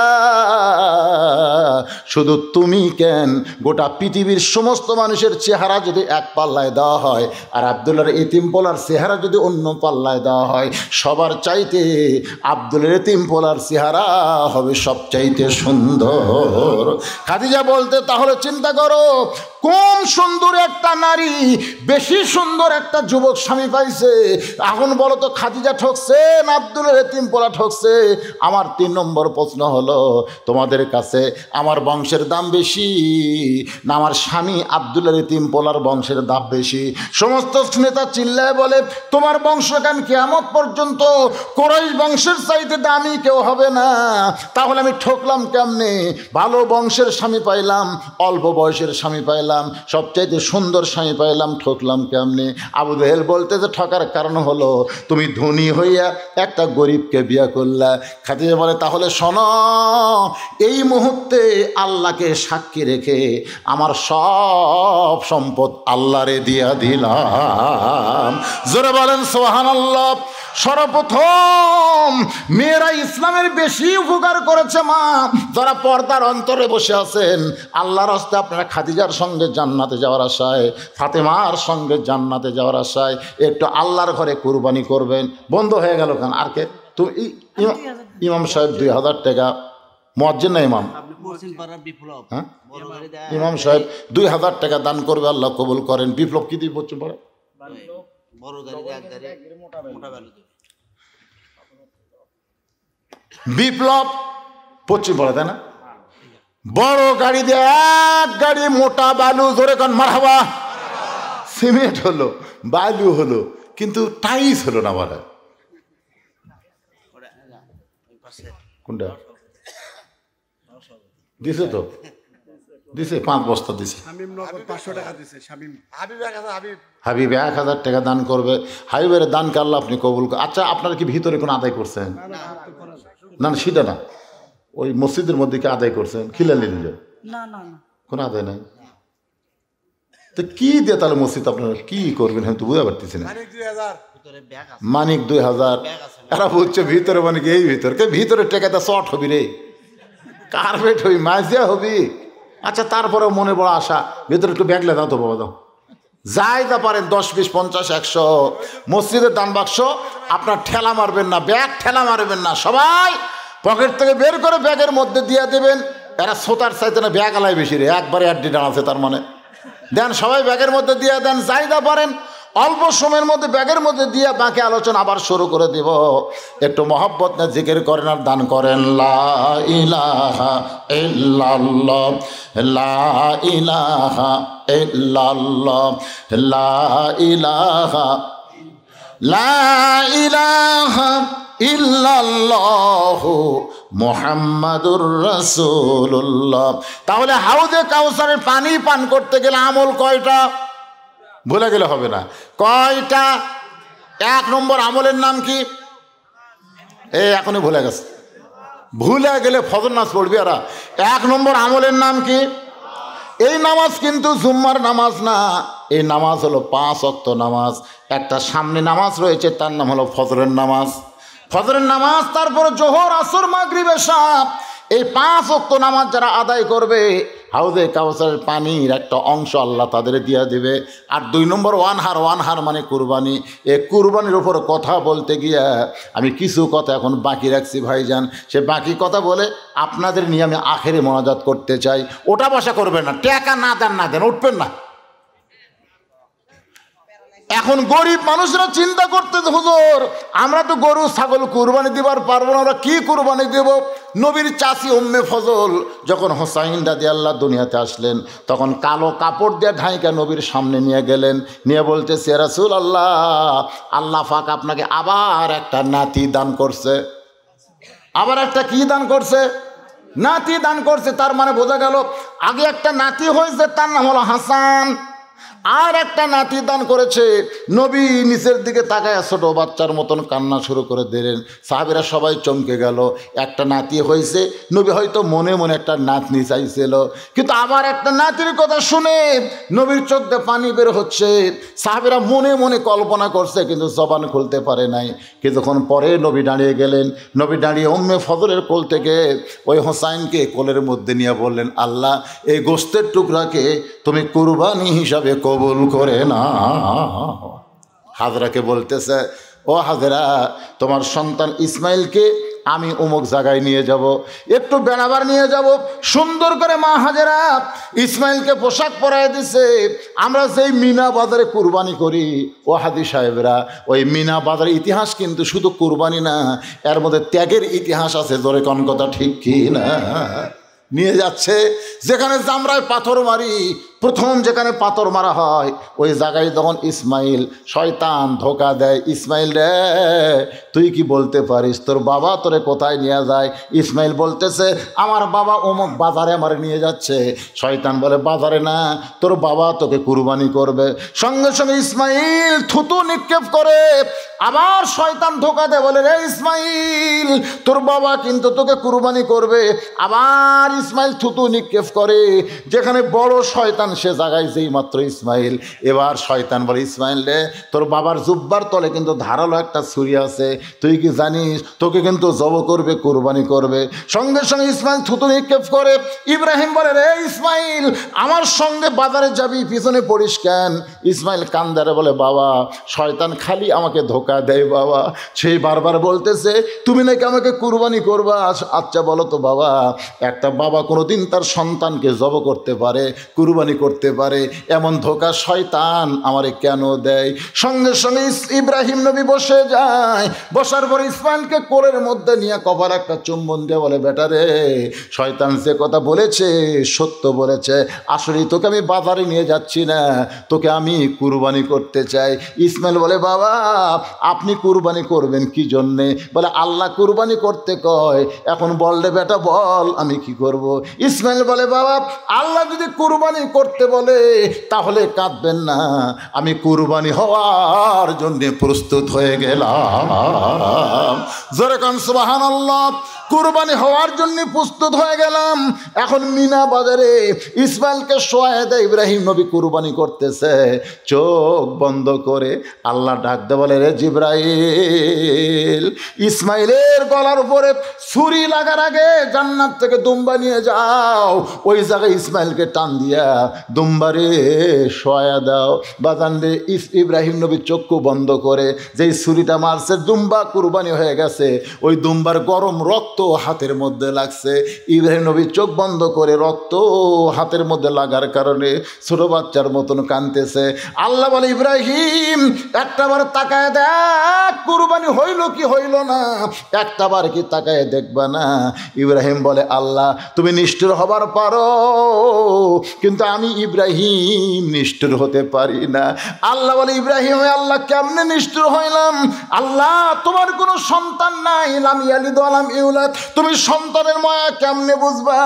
Speaker 1: শুধু তুমি কেন, গোটা পৃথিবীর সমস্ত মানুষের চেহারা যদি এক পাল্লায় দেওয়া হয় আর আব্দুলের এতিম পোলার চেহারা যদি অন্য পাল্লায় দেওয়া হয়, সবার চাইতে আব্দুল এতিম পোলার চেহারা হবে সবচাইতে সুন্দর। খাদিজা বলতে তাহলে চিন্তা করো কোন সুন্দর একটা নারী বেশি সুন্দর একটা যুবক স্বামী পাইছে। এখন বলো তো খাদিজা ঠকছে না আব্দুলের এতিম পোলা ঠকছে? আমার 3 নম্বর প্রশ্ন হলো তোমাদের কাছে আমার বংশের দাম বেশি না আমার স্বামী আব্দুলের এতিম পোলার বংশের দাম বেশি? সমস্ত নেতা চিল্লায় বলে তোমার বংশ কেন কিয়ামত পর্যন্ত কুরাইশ বংশের চাইতে দামি কেউ হবে না। তাহলে আমি ঠকলাম কেমনে? ভালো বংশের স্বামী পাইলাম, অল্প বয়সের স্বামী পাইলাম, সবচাইতে সুন্দর স্বামী পাইলাম, ঠকলাম কেমনে? আবু জেহেল বলতে যে ঠকার কারণ হলো তুমি ধনী হইয়া একটা গরিবকে বিয়ে করলা। খাদিজা বলে তাহলে শোনো, এই মুহূর্তে আল্লাহকে সাক্ষী রেখে আমার সব সম্পদ আল্লাহরে দিয়া দিলাম। জোরে বলেন সুবহানাল্লাহ। সর্বপ্রথম মেয়েরা ইসলামের বেশি উপকার করেছে মা যারা পর্দার অন্তরে বসে আছেন। আল্লাহর রাস্তায় আপনারা খাদিজার সঙ্গে জান্নাতে যাওয়ার আশায়, ফাতেমার সঙ্গে জান্নাতে যাওয়ার আশায় একটু আল্লাহর ঘরে কুরবানি করবেন। বন্ধ হয়ে গেল কেন? আর কে? তুমি ইমাম সাহেব 2000 টাকা, মুয়াজ্জিন না ইমাম? হ্যাঁ, ইমাম সাহেব 2000 টাকা দান করবে, আল্লাহ কবুল করেন। বিপ্লব কি দিয়ে পশ্চিম পাড়া? বিপ্লব পশ্চিম পাড়া, তাই না? বড় গাড়ি দিয়ে এক গাড়ি মোটা বালু, জোরে কান মারহাবা। সিমেন্ট হলো, বালু হলো, কিন্তু টাইস হলো না। বলে কোনটা দিছে? তো দিছে, 5 বস্তা দিছে। হাবিব 1000 টাকা দান করবে। হাবিবের দানকে আল্লাহ আপনি কবুল। আচ্ছা, আপনারা কি ভিতরে কোনো আদায় করছেন? না না, সেটা না, ওই মসজিদের মধ্যে কি আদায় করছেন? খিলালি দিলে কোনো আদায় নাই তো কি দিয়ে তাহলে মসজিদ আপনারা কি করবেন? হ্যাঁ, তো বুঝতে পারতেছি না। মানিক 2000 এরা বলছে ভিতরে, মানে কি এই ভিতরে? ভিতরে টেকাতে শর্ট হবি রে, কার্পেট হবি, মাঝিয়া হবি। আচ্ছা, তারপরেও মনে বড় আশা, ভিতরে একটু ব্যাগলে দাও তো বাবা, দাও। যাই তা পারেন 10, 20, 50, 100 মসজিদের দান বাক্স আপনার ঠেলা মারবেন না, ব্যাগ ঠেলা মারবেন না, সবাই পকেট থেকে বের করে ব্যাগের মধ্যে দিয়ে দেবেন। এরা সোতার চাইতে না ব্যাগ আলাই বেশি রে, একবারে অ্যাড্ডি ডানাছে, তার মানে দেন সবাই ব্যাগের মধ্যে দিয়ে দেন। যাই তা পারেন অল্প সময়ের মধ্যে ব্যাগের মধ্যে দিয়ে বাকি আলোচনা আবার শুরু করে দিব। একটু মহব্বত না জিকির করেন আর দান করেন। লা ইলাহা ইল্লাল্লাহ, লা ইলাহা ইল্লাল্লাহ, লা ইলাহা, লা ইলাহা ইল্লাল্লাহু মুহাম্মাদুর রাসূলুল্লাহ। তাহলে হাউজে কাউসারের পানি পান করতে গেলে আমল কয়টা? ভুলে গেলে হবে না। কয়টা? 1 নম্বর আমলের নাম কি? এখনই ভুলে গেছে, ভুলে গেলে ফজর নামাজ পড়বি। আর 1 নম্বর আমলের নাম কি? এই নামাজ কিন্তু জুম্মার নামাজ না, এই নামাজ হলো 5 ওয়াক্ত নামাজ। একটা সামনে নামাজ রয়েছে, তার নাম হলো ফজরের নামাজ। ফজরের নামাজ, তারপরে জোহর, আসর, মাগরিব, এশা, এই 5 ওয়াক্ত নামাজ যারা আদায় করবে হাউজে কাউসারের পানির একটা অংশ আল্লাহ তাদের দিয়ে দেবে। আর 2 নম্বর ওয়ানহার মানে কুরবানি। এই কুরবানির উপর কথা বলতে গিয়া আমি কিছু কথা এখন বাকি রাখছি ভাইজান। সে বাকি কথা বলে আপনাদের নিয়ে আমি আখেরে মোনাজাত করতে চাই। ওটা বসা করবেন না, টাকা না দেন উঠবেন না। এখন গরিব মানুষরা চিন্তা করতে, হুজুর আমরা তো গরু ছাগল কুরবানি দিবার পারবো না, আমরা কি কুরবানি দেব? নবীর চাচি উম্মে ফজল যখন হোসাইন রাদিয়াল্লাহু দুনিয়াতে আসলেন, তখন কালো কাপড় দিয়ে ঢাইকা নবীর সামনে নিয়ে গেলেন, নিয়ে বলতেছে, ইয়া রাসূলুল্লাহ, আল্লাহ পাক আপনাকে আবার একটা নাতি দান করছে। আবার একটা কি দান করছে? নাতি দান করছে। তার মানে বোঝা গেল আগে একটা নাতি হয়েছে, তার নাম হলো হাসান, আর একটা নাতি দান করেছে। নবী নিচের দিকে তাকায় ছোট বাচ্চার মতন কান্না শুরু করে দিলেন। সাহাবীরা সবাই চমকে গেল। একটা নাতি হয়েছে, নবী হয়তো মনে মনে একটা নাতনি চাইছিল, কিন্তু আবার একটা নাতির কথা শুনে নবীর চোখ দিয়ে পানি বের হচ্ছে। সাহাবীরা মনে মনে কল্পনা করছে, কিন্তু জবান খুলতে পারে নাই। কিছুক্ষণ পরে নবী দাঁড়িয়ে গেলেন। নবী দাঁড়িয়ে উম্মে ফজলের কোল থেকে ওই হোসাইনকে কোলের মধ্যে নিয়ে বললেন, আল্লাহ এই গোশতের টুকরাকে তুমি কুরবানি হিসাবে কবুল করে না। হাজরাকে বলতেছে, ও হাজরা, তোমার সন্তান ইসমাইলকে আমি অমুক জায়গায় নিয়ে যাব, একটু বেড়াবার নিয়ে যাব। সুন্দর করে মা হাজেরা ইসমাইলকে পোশাক পরায় দিছে। আমরা যেই মিনা বাজারে কুরবানি করি, ও হাদি সাহেবরা, ওই মিনা বাজারের ইতিহাস কিন্তু শুধু কুরবানি না, এর মধ্যে ত্যাগের ইতিহাস আছে। জোরে কোন কথা ঠিক কি না? নিয়ে যাচ্ছে যেখানে জামরায় পাথর মারি, প্রথম যেখানে পাথর মারা হয় ওই জায়গায় যখন ইসমাইল, শয়তান ধোকা দেয়, ইসমাইল রে তুই কি বলতে পারিস তোর বাবা তোরে কোথায় নিয়ে যায়? ইসমাইল বলতেছে আমার বাবা অমুক বাজারে আমার নিয়ে যাচ্ছে। শয়তান বলে বাজারে না, তোর বাবা তোকে কুরবানি করবে। সঙ্গে সঙ্গে ইসমাইল থুতু নিক্ষেপ করে। আবার শয়তান ধোকা দেয়, বলে রে ইসমাইল তোর বাবা কিন্তু তোকে কুরবানি করবে। আবার ইসমাইল থুতু নিক্ষেপ করে। যেখানে বড় শয়তান সে জায়গায় যেই মাত্র ইসমাইল, এবার শয়তান বলে ইসমাইল রে তোর বাবার জুব্বার তলে কিন্তু ধারালো একটা ছুরি আছে, তুই কি জানিস তোকে কিন্তু জব করবে, কুরবানি করবে। সঙ্গে সঙ্গে ইসমাইল থুতু নিক্ষেপ করে। ইব্রাহিম বলে রে ইসমাইল আমার সঙ্গে বাজারে যাবি, পিছনে পড়িস কেন? ইসমাইল কান্দারে বলে বাবা শয়তান খালি আমাকে ধোকা দেয় বাবা, সেই বারবার বলতেছে তুমি নাকি আমাকে কুরবানি করবা। আচ্ছা বলো তো বাবা, একটা বাবা কোনোদিন তার সন্তানকে জব করতে পারে, কুরবানি করতে পারে, এমন ধোকা শয়তান আমারে কেন দেয়? সঙ্গে সঙ্গে ইব্রাহিম নবী বসে যায়। বসার পর ইসমাইলকে কোলের মধ্যে নিয়ে কপাল একটা চুম্বন দিয়ে বলে বেটা রে, শয়তান যে কথা বলেছে সত্য বলেছে। আসলে তোকে আমি বাজারে নিয়ে যাচ্ছি না, তোকে আমি কুরবানি করতে চাই। ইসমাইল বলে বাবা আপনি কুরবানি করবেন কি জন্যে? বলে আল্লাহ কুরবানি করতে কয়, এখন বল রে বেটা বল আমি কি করব? ইসমাইল বলে বাবা আল্লাহ যদি কুরবানি করতে বলে তাহলে কাঁদবেন না, আমি কুরবানি হওয়ার জন্য প্রস্তুত হয়ে গেলাম। জোরে কান সুবহানাল্লাহ। কুরবানি হওয়ার জন্য প্রস্তুত হয়ে গেলাম। এখন মিনা বাজারে ইসমাইলকে শোয়ায় দেয়, ইব্রাহিম নবী কুরবানি করতেছে। চোখ বন্ধ করে আল্লাহ ডাক দে বলে রে জিবরাইল ইসমাইলের গলার উপরে ছুরি লাগার আগে জান্নাত থেকে দুম্বা নিয়ে যাও, ওই জায়গায় ইসমাইলকে টান দিয়া দুম্বারে শোয়া দাও। বাজান রে ইব্রাহিম নবী চক্ষু বন্ধ করে যেই ছুরিটা মারছে দুম্বা কুরবানি হয়ে গেছে, ওই দুম্বার গরম রক্ত হাতের মধ্যে লাগছে। ইব্রাহিম নবী চোখ বন্ধ করে রক্ত হাতের মধ্যে লাগার কারণে ছোট বাচ্চার মতন কাঁদতেছে। আল্লাহ বলে ইব্রাহিম একটাবার তাকায় দেখ কুরবানি হইল কি হইল না, একটাবার কি তাকায় দেখবা না? ইব্রাহিম বলে আল্লাহ তুমি নিষ্ঠুর হবার পারো, কিন্তু আমি ইব্রাহিম নিষ্ঠুর হতে পারি না। আল্লাহ বলে ইব্রাহিম আল্লাহ কেমনে নিষ্ঠুর হইলাম? আল্লাহ তোমার কোনো সন্তান নাই, লাম ইয়ালিদ ওয়া লাম ইউলাদ, তুমি সন্তানের মায়া কেমনে বুঝবা?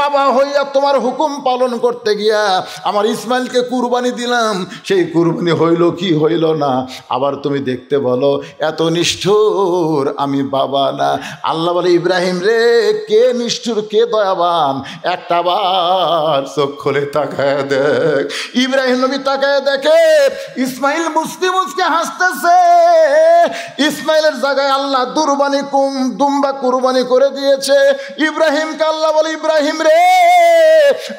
Speaker 1: বাবা হইয়া তোমার হুকুম পালন করতে গিয়া আমার ইসমাইলকে কুরবানি দিলাম, সেই কুরবানি হইল কি হইল না? আবার তুমি দেখতে বলো এত নিষ্ঠুর আমি বাবা না। আল্লাহ বলে ইব্রাহিম রে কে নিষ্ঠুর কে দয়াবান, একটা বার চোখ খুলে তাকায় দেখ। ইব্রাহিম নবী তাকায় দেখে ইসমাইল মুসকি মুসকি হাসতেছে। ইসমাইলের জায়গায় আল্লাহ দুম্বা কুরবানি করে দিয়েছে। ইব্রাহিমকে আল্লাহ বলে ইব্রাহিম রে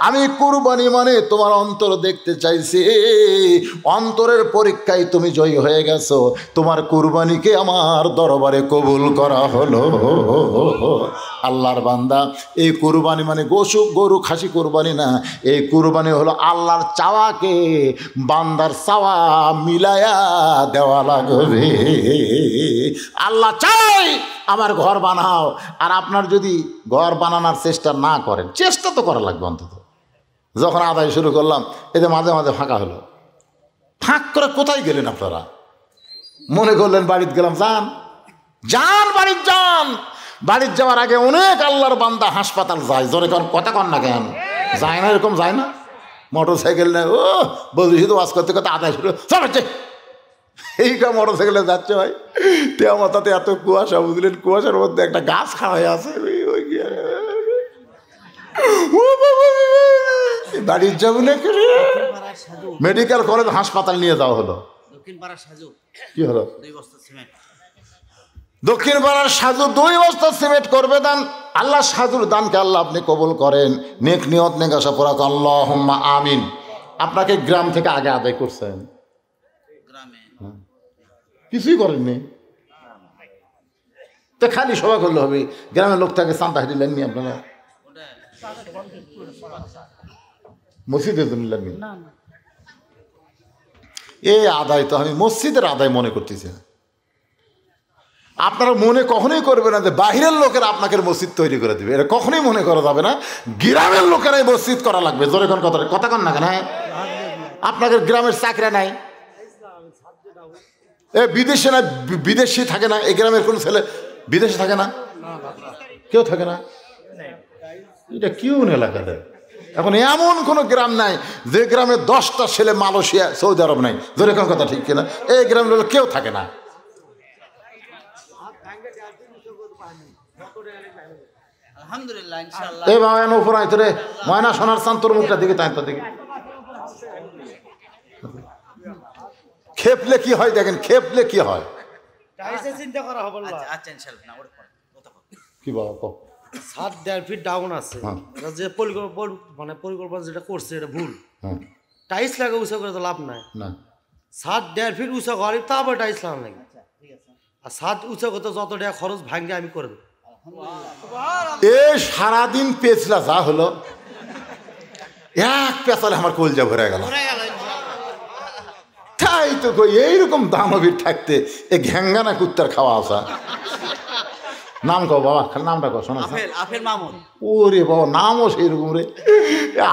Speaker 1: আমি কুরবানি মানে তোমার অন্তর দেখতে চাইছি, অন্তরের পরীক্ষায় তুমি জয়ী হয়ে গেছো, তোমার কুরবানিকে আমার দরবারে কবুল করা হলো। আল্লাহর বান্দা এই কুরবানি মানে গরু খাসি কুরবানি না, এই কুরবানি হলো আল্লাহর চাওয়াকে বান্দার চাওয়া মিলায়া দেওয়া লাগবে। আল্লাহ চাই আমার ঘর বানাও, আর আপনার যদি ঘর বানানোর চেষ্টা না করেন, চেষ্টা তো করা লাগবে অন্তত। যখন আদায় শুরু করলাম এতে মাঝে মাঝে ফাঁকা হলো, ফাঁক করে কোথায় গেলেন আপনারা? মনে করলেন বাড়িতে গেলাম, যান যান বাড়িতে যান। বাড়ির যাওয়ার আগে অনেক আল্লাহর বান্দা হাসপাতাল যায়, জোরে কোন কথা কন না কেন? যায় না, এরকম যায় না? মোটর সাইকেল নেই, ও বলছি শুধু ওয়াজ করতে করতে আদায় শুরু চলছে, এই কা মোটর সাইকেলে যাচ্ছে ভাই। তেমন তাতে এত কুয়াশা, বুঝলেন, কুয়াশার মধ্যে একটা গাছ খাওয়া হয়ে আছে। বাড়ির যাবো না, মেডিকেল কলেজ হাসপাতাল নিয়ে যাওয়া হলো। কি হলো? দক্ষিণ পাড়ার সাধু 2 বস্তা সিমেন্ট করবে দান। আল্লাহ সাধুর দানকে আল্লাহ আপনি কবুল করেন, নেক নিয়ত নেক আশা পড়া আল্লাহুম্মা আমিন। আপনাকে গ্রাম থেকে আগে আদায় করছেন, কিছুই করেননি, তো খালি সভা করলে হবে, গ্রামের লোক থাকে চাঁদা দিলেন নি আপনারা? মসজিদের জন্য লাগবে এই আদায়, তো আমি মসজিদের আদায় মনে করতেছি না। আপনারা মনে কখনোই করবে না যে বাহিরের লোকেরা আপনাকে মসজিদ তৈরি করে দেবে, এটা কখনোই মনে করা যাবে না। গ্রামের লোকেরাই মসজিদ করা লাগবে। জোরে কোন কথা কথা কন না কেন? আপনাদের গ্রামের চাকরি নাই, এ বিদেশে না, বিদেশি থাকে না, এই গ্রামের কোনো ছেলে বিদেশে থাকে না, কেউ থাকে না। এটা কেউ এলাকাতে এখন এমন কোনো গ্রাম নাই যে গ্রামে 10টা ছেলে মালয়েশিয়া সৌদি আরব নাই। ধরে কোন কথা ঠিক কিনা? এই গ্রামের লোক কেউ থাকে না।
Speaker 2: আলহামদুলিল্লাহ ইনশাআল্লাহ।
Speaker 1: এই বাবা এনে উপর আইতো রে ময়না সোনার চান, তোর মুখটা দিকে তাই তো দিকে খেপলে কি হয় দেখেন, খেপলে কি হয়
Speaker 3: চিন্তা করা হবে না।
Speaker 2: আচ্ছা ইনশাআল্লাহ না, ওটা
Speaker 1: কি বাবা কো
Speaker 3: 7.5 ফিট ডাউন আছে, যে পরিকল্পনা যেটা করছে এটা ভুল। টাইলস লাগা উঁচা করে তো লাভ নাই
Speaker 1: না,
Speaker 3: 7.5 ফিট উঁচা করে তারপর টাইলস লাগানো লাগে। আর 7 উঁচা করতে যত টাকা খরচ ভাঙ্গে আমি করে দেবো।
Speaker 1: এ সারাদিন পেছলা যা হলো, এক পেছালে আমার কলজা ভরে গেল। তাই তো কই এইরকম দানবীর থাকতে এ ঘ্যাঙ্গানা কুত্তার খাওয়া আসা। নাম কো বাবা, খালি নামটা কো শোনা।
Speaker 2: আপেল মামুন।
Speaker 1: ওরে বাবা নামও সেইরকম রে,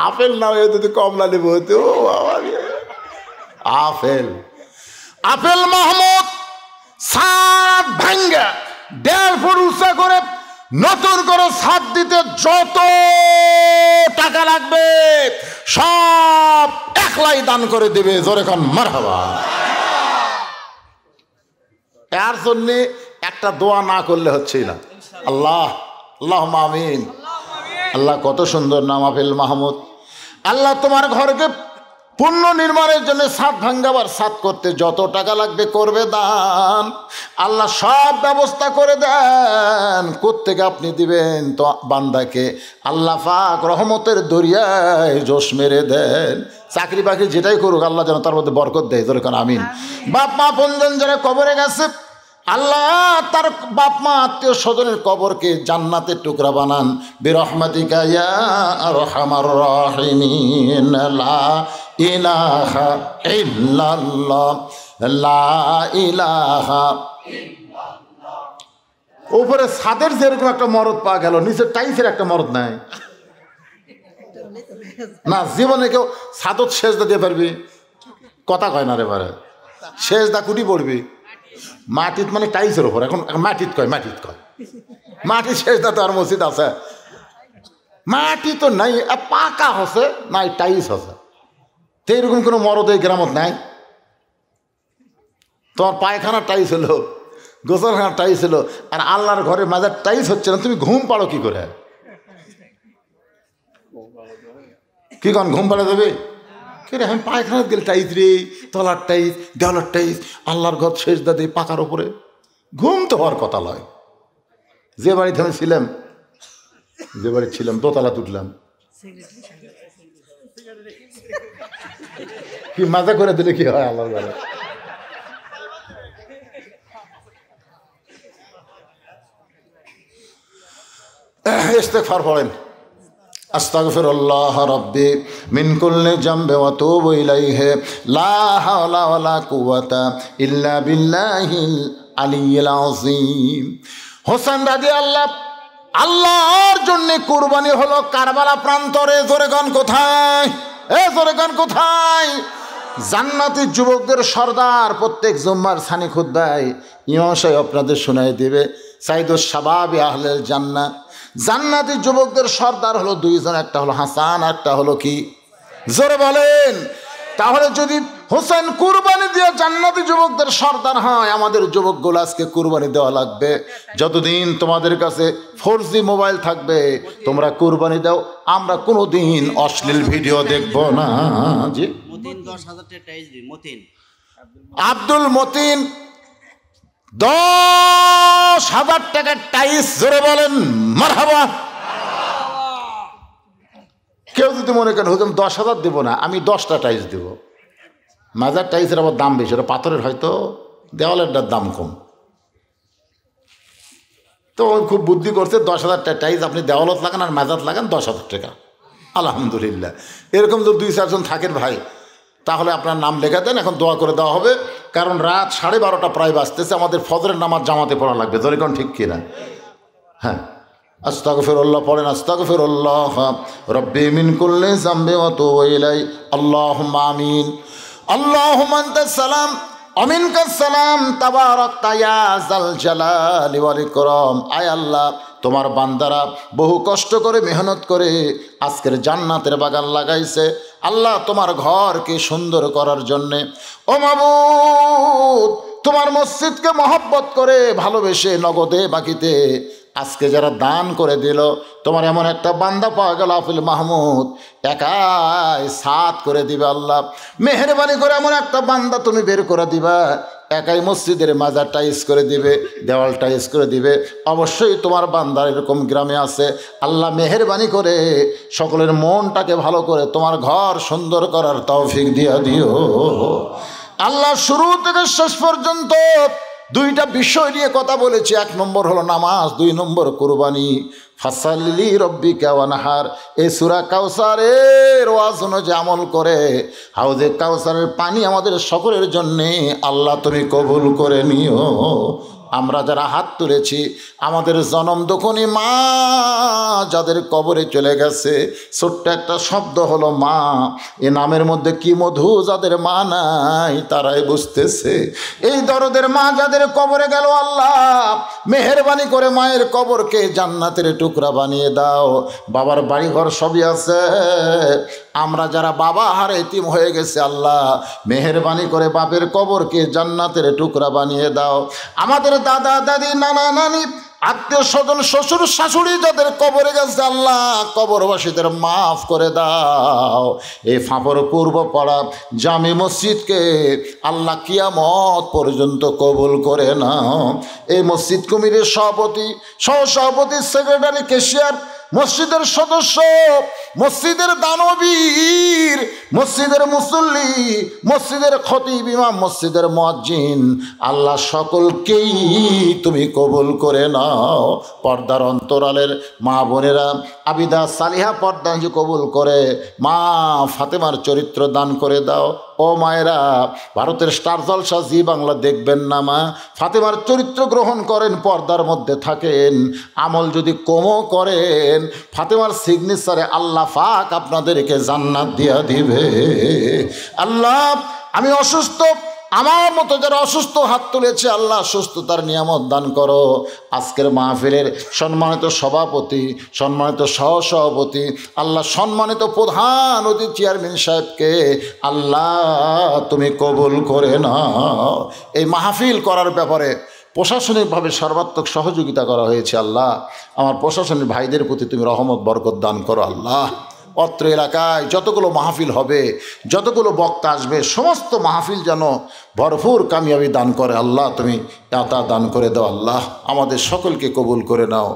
Speaker 1: আপেল নাম যদি কমলা লেবু হতে। ও বাবা আপেল, আপেল মাহমুদ 7 ভাঙ্গা 1.5 ফুট উঁচা করে নতুন করে ছাদ দিতে যত টাকা লাগবে সব একলাই দান করে দেবে। জোরে কান মারহাবা। এর জন্যে একটা দোয়া না করলে হচ্ছেই না। আল্লাহ আল্লাহুম্মা আমিন। আল্লাহ কত সুন্দর নাম আপেল মাহমুদ। আল্লাহ তোমার ঘরকে পুণ্য নির্মাণের জন্য ছাদ ভাঙ্গাবার ছাদ করতে যত টাকা লাগবে করবে দান। আল্লাহ সব ব্যবস্থা করে দেন। কোত্থেকে আপনি দিবেন তো বান্দাকে আল্লাহ পাক রহমতের দরিয়ায় জোশ মেরে দেন। চাকরি বাকরি যেটাই করুক আল্লাহ যেন তার মধ্যে বরকত দেয়। জোরে কান আমিন। বাপ মা আপনজন যারা কবরে গেছে আল্লাহ তার বাপ মা আত্মীয় স্বজনের কবরকে জান্নাতের টুকরা বানান। বিরহমাতিকা ইয়া আরহামার রাহিমিন। লা ইলাহা ইল্লাল্লাহ, লা ইলাহা। উপরে ছাদের যেরকম একটা মরদ পাওয়া গেল, নিচের টাইসের একটা মরদ নাই না। জীবনে কেউ ছাদত সেজদা দিয়ে পারবি? কথা কয় না রে বারে, সেজদা কুটি পড়বি মাটিত, মানে টাইসের ওপর। এখন মাটিত কয়, মাটিত কয়, মাটির সেজদা তো আর মসজিদ আছে? মাটি তো নাই, পাকা হচ্ছে নাই, টাইস হচ্ছে। তো এরকম কোনো মরদ এই গ্রামত নাই। তোমার পায়খানা টাইস হলো, গোসলখানা টাইস হলো, আর আল্লাহর ঘরে মাজার টাইস হচ্ছে না। তুমি ঘুম পাড়ো কি করে? কি কন ঘুম পাড়া যাবে? কেন আমি পায়খানার গেলে টাইস রে, তলার টাইস, দেওয়ালার টাইস, আল্লাহর ঘর সেজদা দিয়ে পাকার ওপরে। ঘুম তো হওয়ার কথা নয়। যে বাড়িতে আমি ছিলাম, যে বাড়ি ছিলাম দোতলা তুটলাম, কি মাজা করে দিলে কি হয় আল্লাহর ঘরে? ইস্তেগফার পড়েন। আস্তাগফিরুল্লাহ রাব্বি মিন কুল্লি জামবি ওয়া তুবু ইলাইহি লা হাওলা ওয়ালা কুওয়াতা ইল্লা বিল্লাহিল আলিয়্যিল আযীম। হোসেন রাদিয়াল্লাহু আল্লাহর জন্য কুরবানি হলো কারবালা প্রান্তরে। জোরে গান কোথায়? জোরে গান কোথায়? জান্নাতি যুবকদের সর্দার প্রত্যেক জুম্মার সানি খুতবায় ইমাম সাহেব আপনাদের শোনায় দেবে সাইদুস শাবাবি আহলেল জান্নাহ। জান্নাতি যুবকদের সর্দার হলো 2 জন, একটা হলো হাসান, একটা হলো কি? জোরে বলেন। তাহলে যদি হোসেন কুরবানি দিয়ে জান্নাতি যুবকদের সর্দার হয়, আমাদের যুবকগুলো আজকে কুরবানি দেওয়া লাগবে। যতদিন তোমাদের কাছে 4G মোবাইল থাকবে তোমরা কুরবানি দাও, আমরা কোনোদিন অশ্লীল ভিডিও দেখব না। জি
Speaker 2: মতিন 10,000 টাকা টাইজ দিন। মতিন
Speaker 1: আব্দুল মতিন 10,000 টাকার টাইস। জোরে বলেন মারহাবা। কেউ যদি মনে করেন হুজুর 10,000 দেব না, আমি 10টা টাইস দেব। মাজার টাইসের আবার দাম বেশি, ওটা পাথরের হয়তো, দেওয়ালেরটার দাম কম। তো খুব বুদ্ধি করছে 10,000 টাকা টাইজ আপনি দেওয়ালত লাগান আর মেজাত লাগান 10,000 টাকা। আলহামদুলিল্লাহ। এরকম যদি 2-4 জন থাকেন ভাই, তাহলে আপনার নাম লেখা দেন, এখন দোয়া করে দেওয়া হবে। কারণ রাত 12:30 প্রায় বাজতেছে, আমাদের ফজরের নামাজ জামাতে পড়া লাগবে। যখন ঠিক কিনা? হ্যাঁ, আস্তাগফিরুল্লাহ পড়েন, আস্তাগফিরুল্লাহ রব্বি মিন কুল্লি যামবি ওয়া তুবু ইলাই, আল্লাহুম্মা আমিন। আল্লাহুম্মা আনতাস সালাম ওয়া মিনকাস সালাম, তাবারাকতা ইয়া যাল জালালি ওয়াল ইকরাম। আয় আল্লাহ, তোমার বান্দারা বহু কষ্ট করে মেহনত করে আজকের জান্নাতের বাগান লাগাইছে। আল্লাহ, তোমার ঘরকে সুন্দর করার জন্যে, ও মাবুদ, তোমার মসজিদকে মহব্বত করে ভালোবেসে নগদে বাকিতে আজকে যারা দান করে দিল, তোমার এমন একটা বান্দা পাওয়া গেল আফিল মাহমুদ, একাই সাত করে দিবে। আল্লাহ মেহেরবানি করে এমন একটা বান্দা তুমি বের করে দিবা, একাই মসজিদের মাজার টাইস করে দিবে, দেওয়াল টাইস করে দিবে। অবশ্যই তোমার বান্দার এরকম গ্রামে আছে। আল্লাহ মেহেরবানি করে সকলের মনটাকে ভালো করে তোমার ঘর সুন্দর করার তৌফিক দিয়া দিও। আল্লাহ শুরু থেকে শেষ পর্যন্ত 2টা বিষয় নিয়ে কথা বলেছি। 1 নম্বর হলো নামাজ, 2 নম্বর কুরবানি। ফাসাল্লি রব্বিকা ওয়ানহার, এই সূরা কাউসারের ওয়াজ অনুযায়ী আমল করে হাউজে কাউসারের পানি আমাদের সকলের জন্যে আল্লাহ তুমি কবুল করে নিও। আমরা যারা হাত তুলেছি, আমাদের জনম দুঃখনী মা যাদের কবরে চলে গেছে, ছোট্ট একটা শব্দ হলো মা, এ নামের মধ্যে কি মধু যাদের মা নাই তারাই বুঝতেছে। এই দরদের মা যাদের কবরে গেল, আল্লাহ মেহেরবানি করে মায়ের কবরকে জান্নাতের টুকরা বানিয়ে দাও। বাবার বাড়িঘর সবই আছে, আমরা যারা বাবা হারে এতিম হয়ে গেছে, আল্লাহ মেহেরবানি করে বাপের কবরকে জান্নাতের টুকরা বানিয়ে দাও। আমাদের দাদা দাদি নানা নানি আত্মীয় স্বজন শ্বশুর শাশুড়ি যাদের কবরে গেছে, আল্লাহ কবরবাসীদের মাফ করে দাও। এই ফাঁপড় পূর্ব পাড়া জামি মসজিদকে আল্লাহ কিয়ামত পর্যন্ত কবুল করে নাও। এই মসজিদ কমিটির সভাপতি, সহসভাপতি, সেক্রেটারি, ক্যাশিয়ার, মসজিদের সদস্য, মসজিদের দানবীর, মসজিদের মুসল্লি, মসজিদের খতিব, ইমাম, মসজিদের মুয়াজ্জিন, আল্লাহ সকলকেই তুমি কবুল করে নাও। পর্দার অন্তরালের মা বোনেরা আবিদা সালিহা পর্দা কবুল করে মা ফাতেমার চরিত্র দান করে দাও। ও মায়েরা, ভারতের স্টার জলসা জি বাংলা দেখবেন না মা, ফাতেমার চরিত্র গ্রহণ করেন, পর্দার মধ্যে থাকেন, আমল যদি কমও করেন, ফাতেমার সিগনেচারে আল্লাহ পাক আপনাদেরকে জান্নাত দিয়া দিবে। আল্লাহ, আমি অসুস্থ, আমার মতো যারা অসুস্থ হাত তুলেছে, আল্লাহ সুস্থতার নিয়ামত দান করো। আজকের মাহফিলের সম্মানিত সভাপতি, সম্মানিত সহসভাপতি, আল্লাহ সম্মানিত প্রধান অতিথি চেয়ারম্যান সাহেবকে আল্লাহ তুমি কবুল করে নাও। এই মাহফিল করার ব্যাপারে প্রশাসনিকভাবে সর্বাত্মক সহযোগিতা করা হয়েছে। আল্লাহ আমার প্রশাসনিক ভাইদের প্রতি তুমি রহমত বরকত দান করো। আল্লাহ অত্র এলাকায় যতগুলো মাহফিল হবে, যতগুলো বক্তা আসবে, সমস্ত মাহফিল যেন ভরপুর কামিয়াবি দান করে। আল্লাহ তুমি তা দান করে দাও। আল্লাহ আমাদের সকলকে কবুল করে নাও।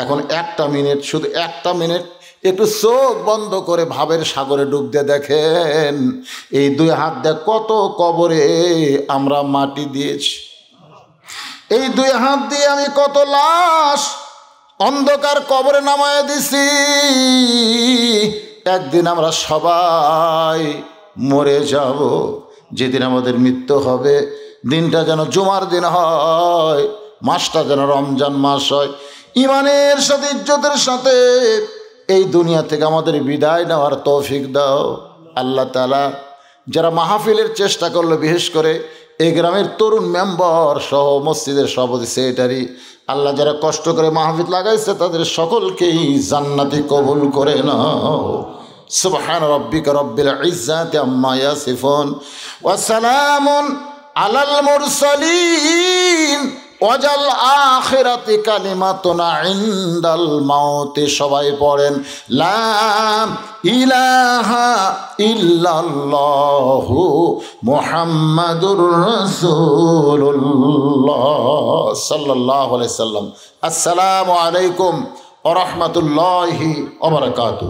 Speaker 1: এখন 1টা মিনিট, শুধু 1টা মিনিট একটু চোখ বন্ধ করে ভাবের সাগরে ডুব দিয়ে দেখেন, এই 2 হাত দিয়ে কত কবরে আমরা মাটি দিয়েছি। এই 2 হাত দিয়ে আমি কত লাশ অন্ধকার কবরে নামায় দিছি। একদিন আমরা সবাই মরে যাব। যেদিন আমাদের মৃত্যু হবে, দিনটা যেন জুমার দিন হয়, মাসটা যেন রমজান মাস হয়। ইমানের সাথে, ইজ্জতের সাথে এই দুনিয়া থেকে আমাদের বিদায় নেওয়ার তৌফিক দাও। আল্লাহ তাআলা যারা মাহফিলের চেষ্টা করলো, বিশেষ করে এই গ্রামের তরুণ মেম্বার সহ মসজিদের সভাপতি, সেক্রেটারি, আল্লাহ যারা কষ্ট করে মাহফিল লাগাইছে তাদের সকলকেই জান্নাতি কবুল করে নাও। সুবহান রাব্বিকা রব্বিল ইজ্জাতি আম্মা ইয়াসিফুন ওয়া সালামুন আলাল মুরসালিন ওয়াজাল আখিরাতি কালিমাতুনা ইনদাল মাউতি। সবাই পড়েন লা ইলাহা ইল্লাল্লাহু মুহাম্মাদুর রাসূলুল্লাহ সাল্লাল্লাহু আলাইহি সাল্লাম। আসসালামু আলাইকুম ওয়া রাহমাতুল্লাহি ওয়া বারাকাতুহু।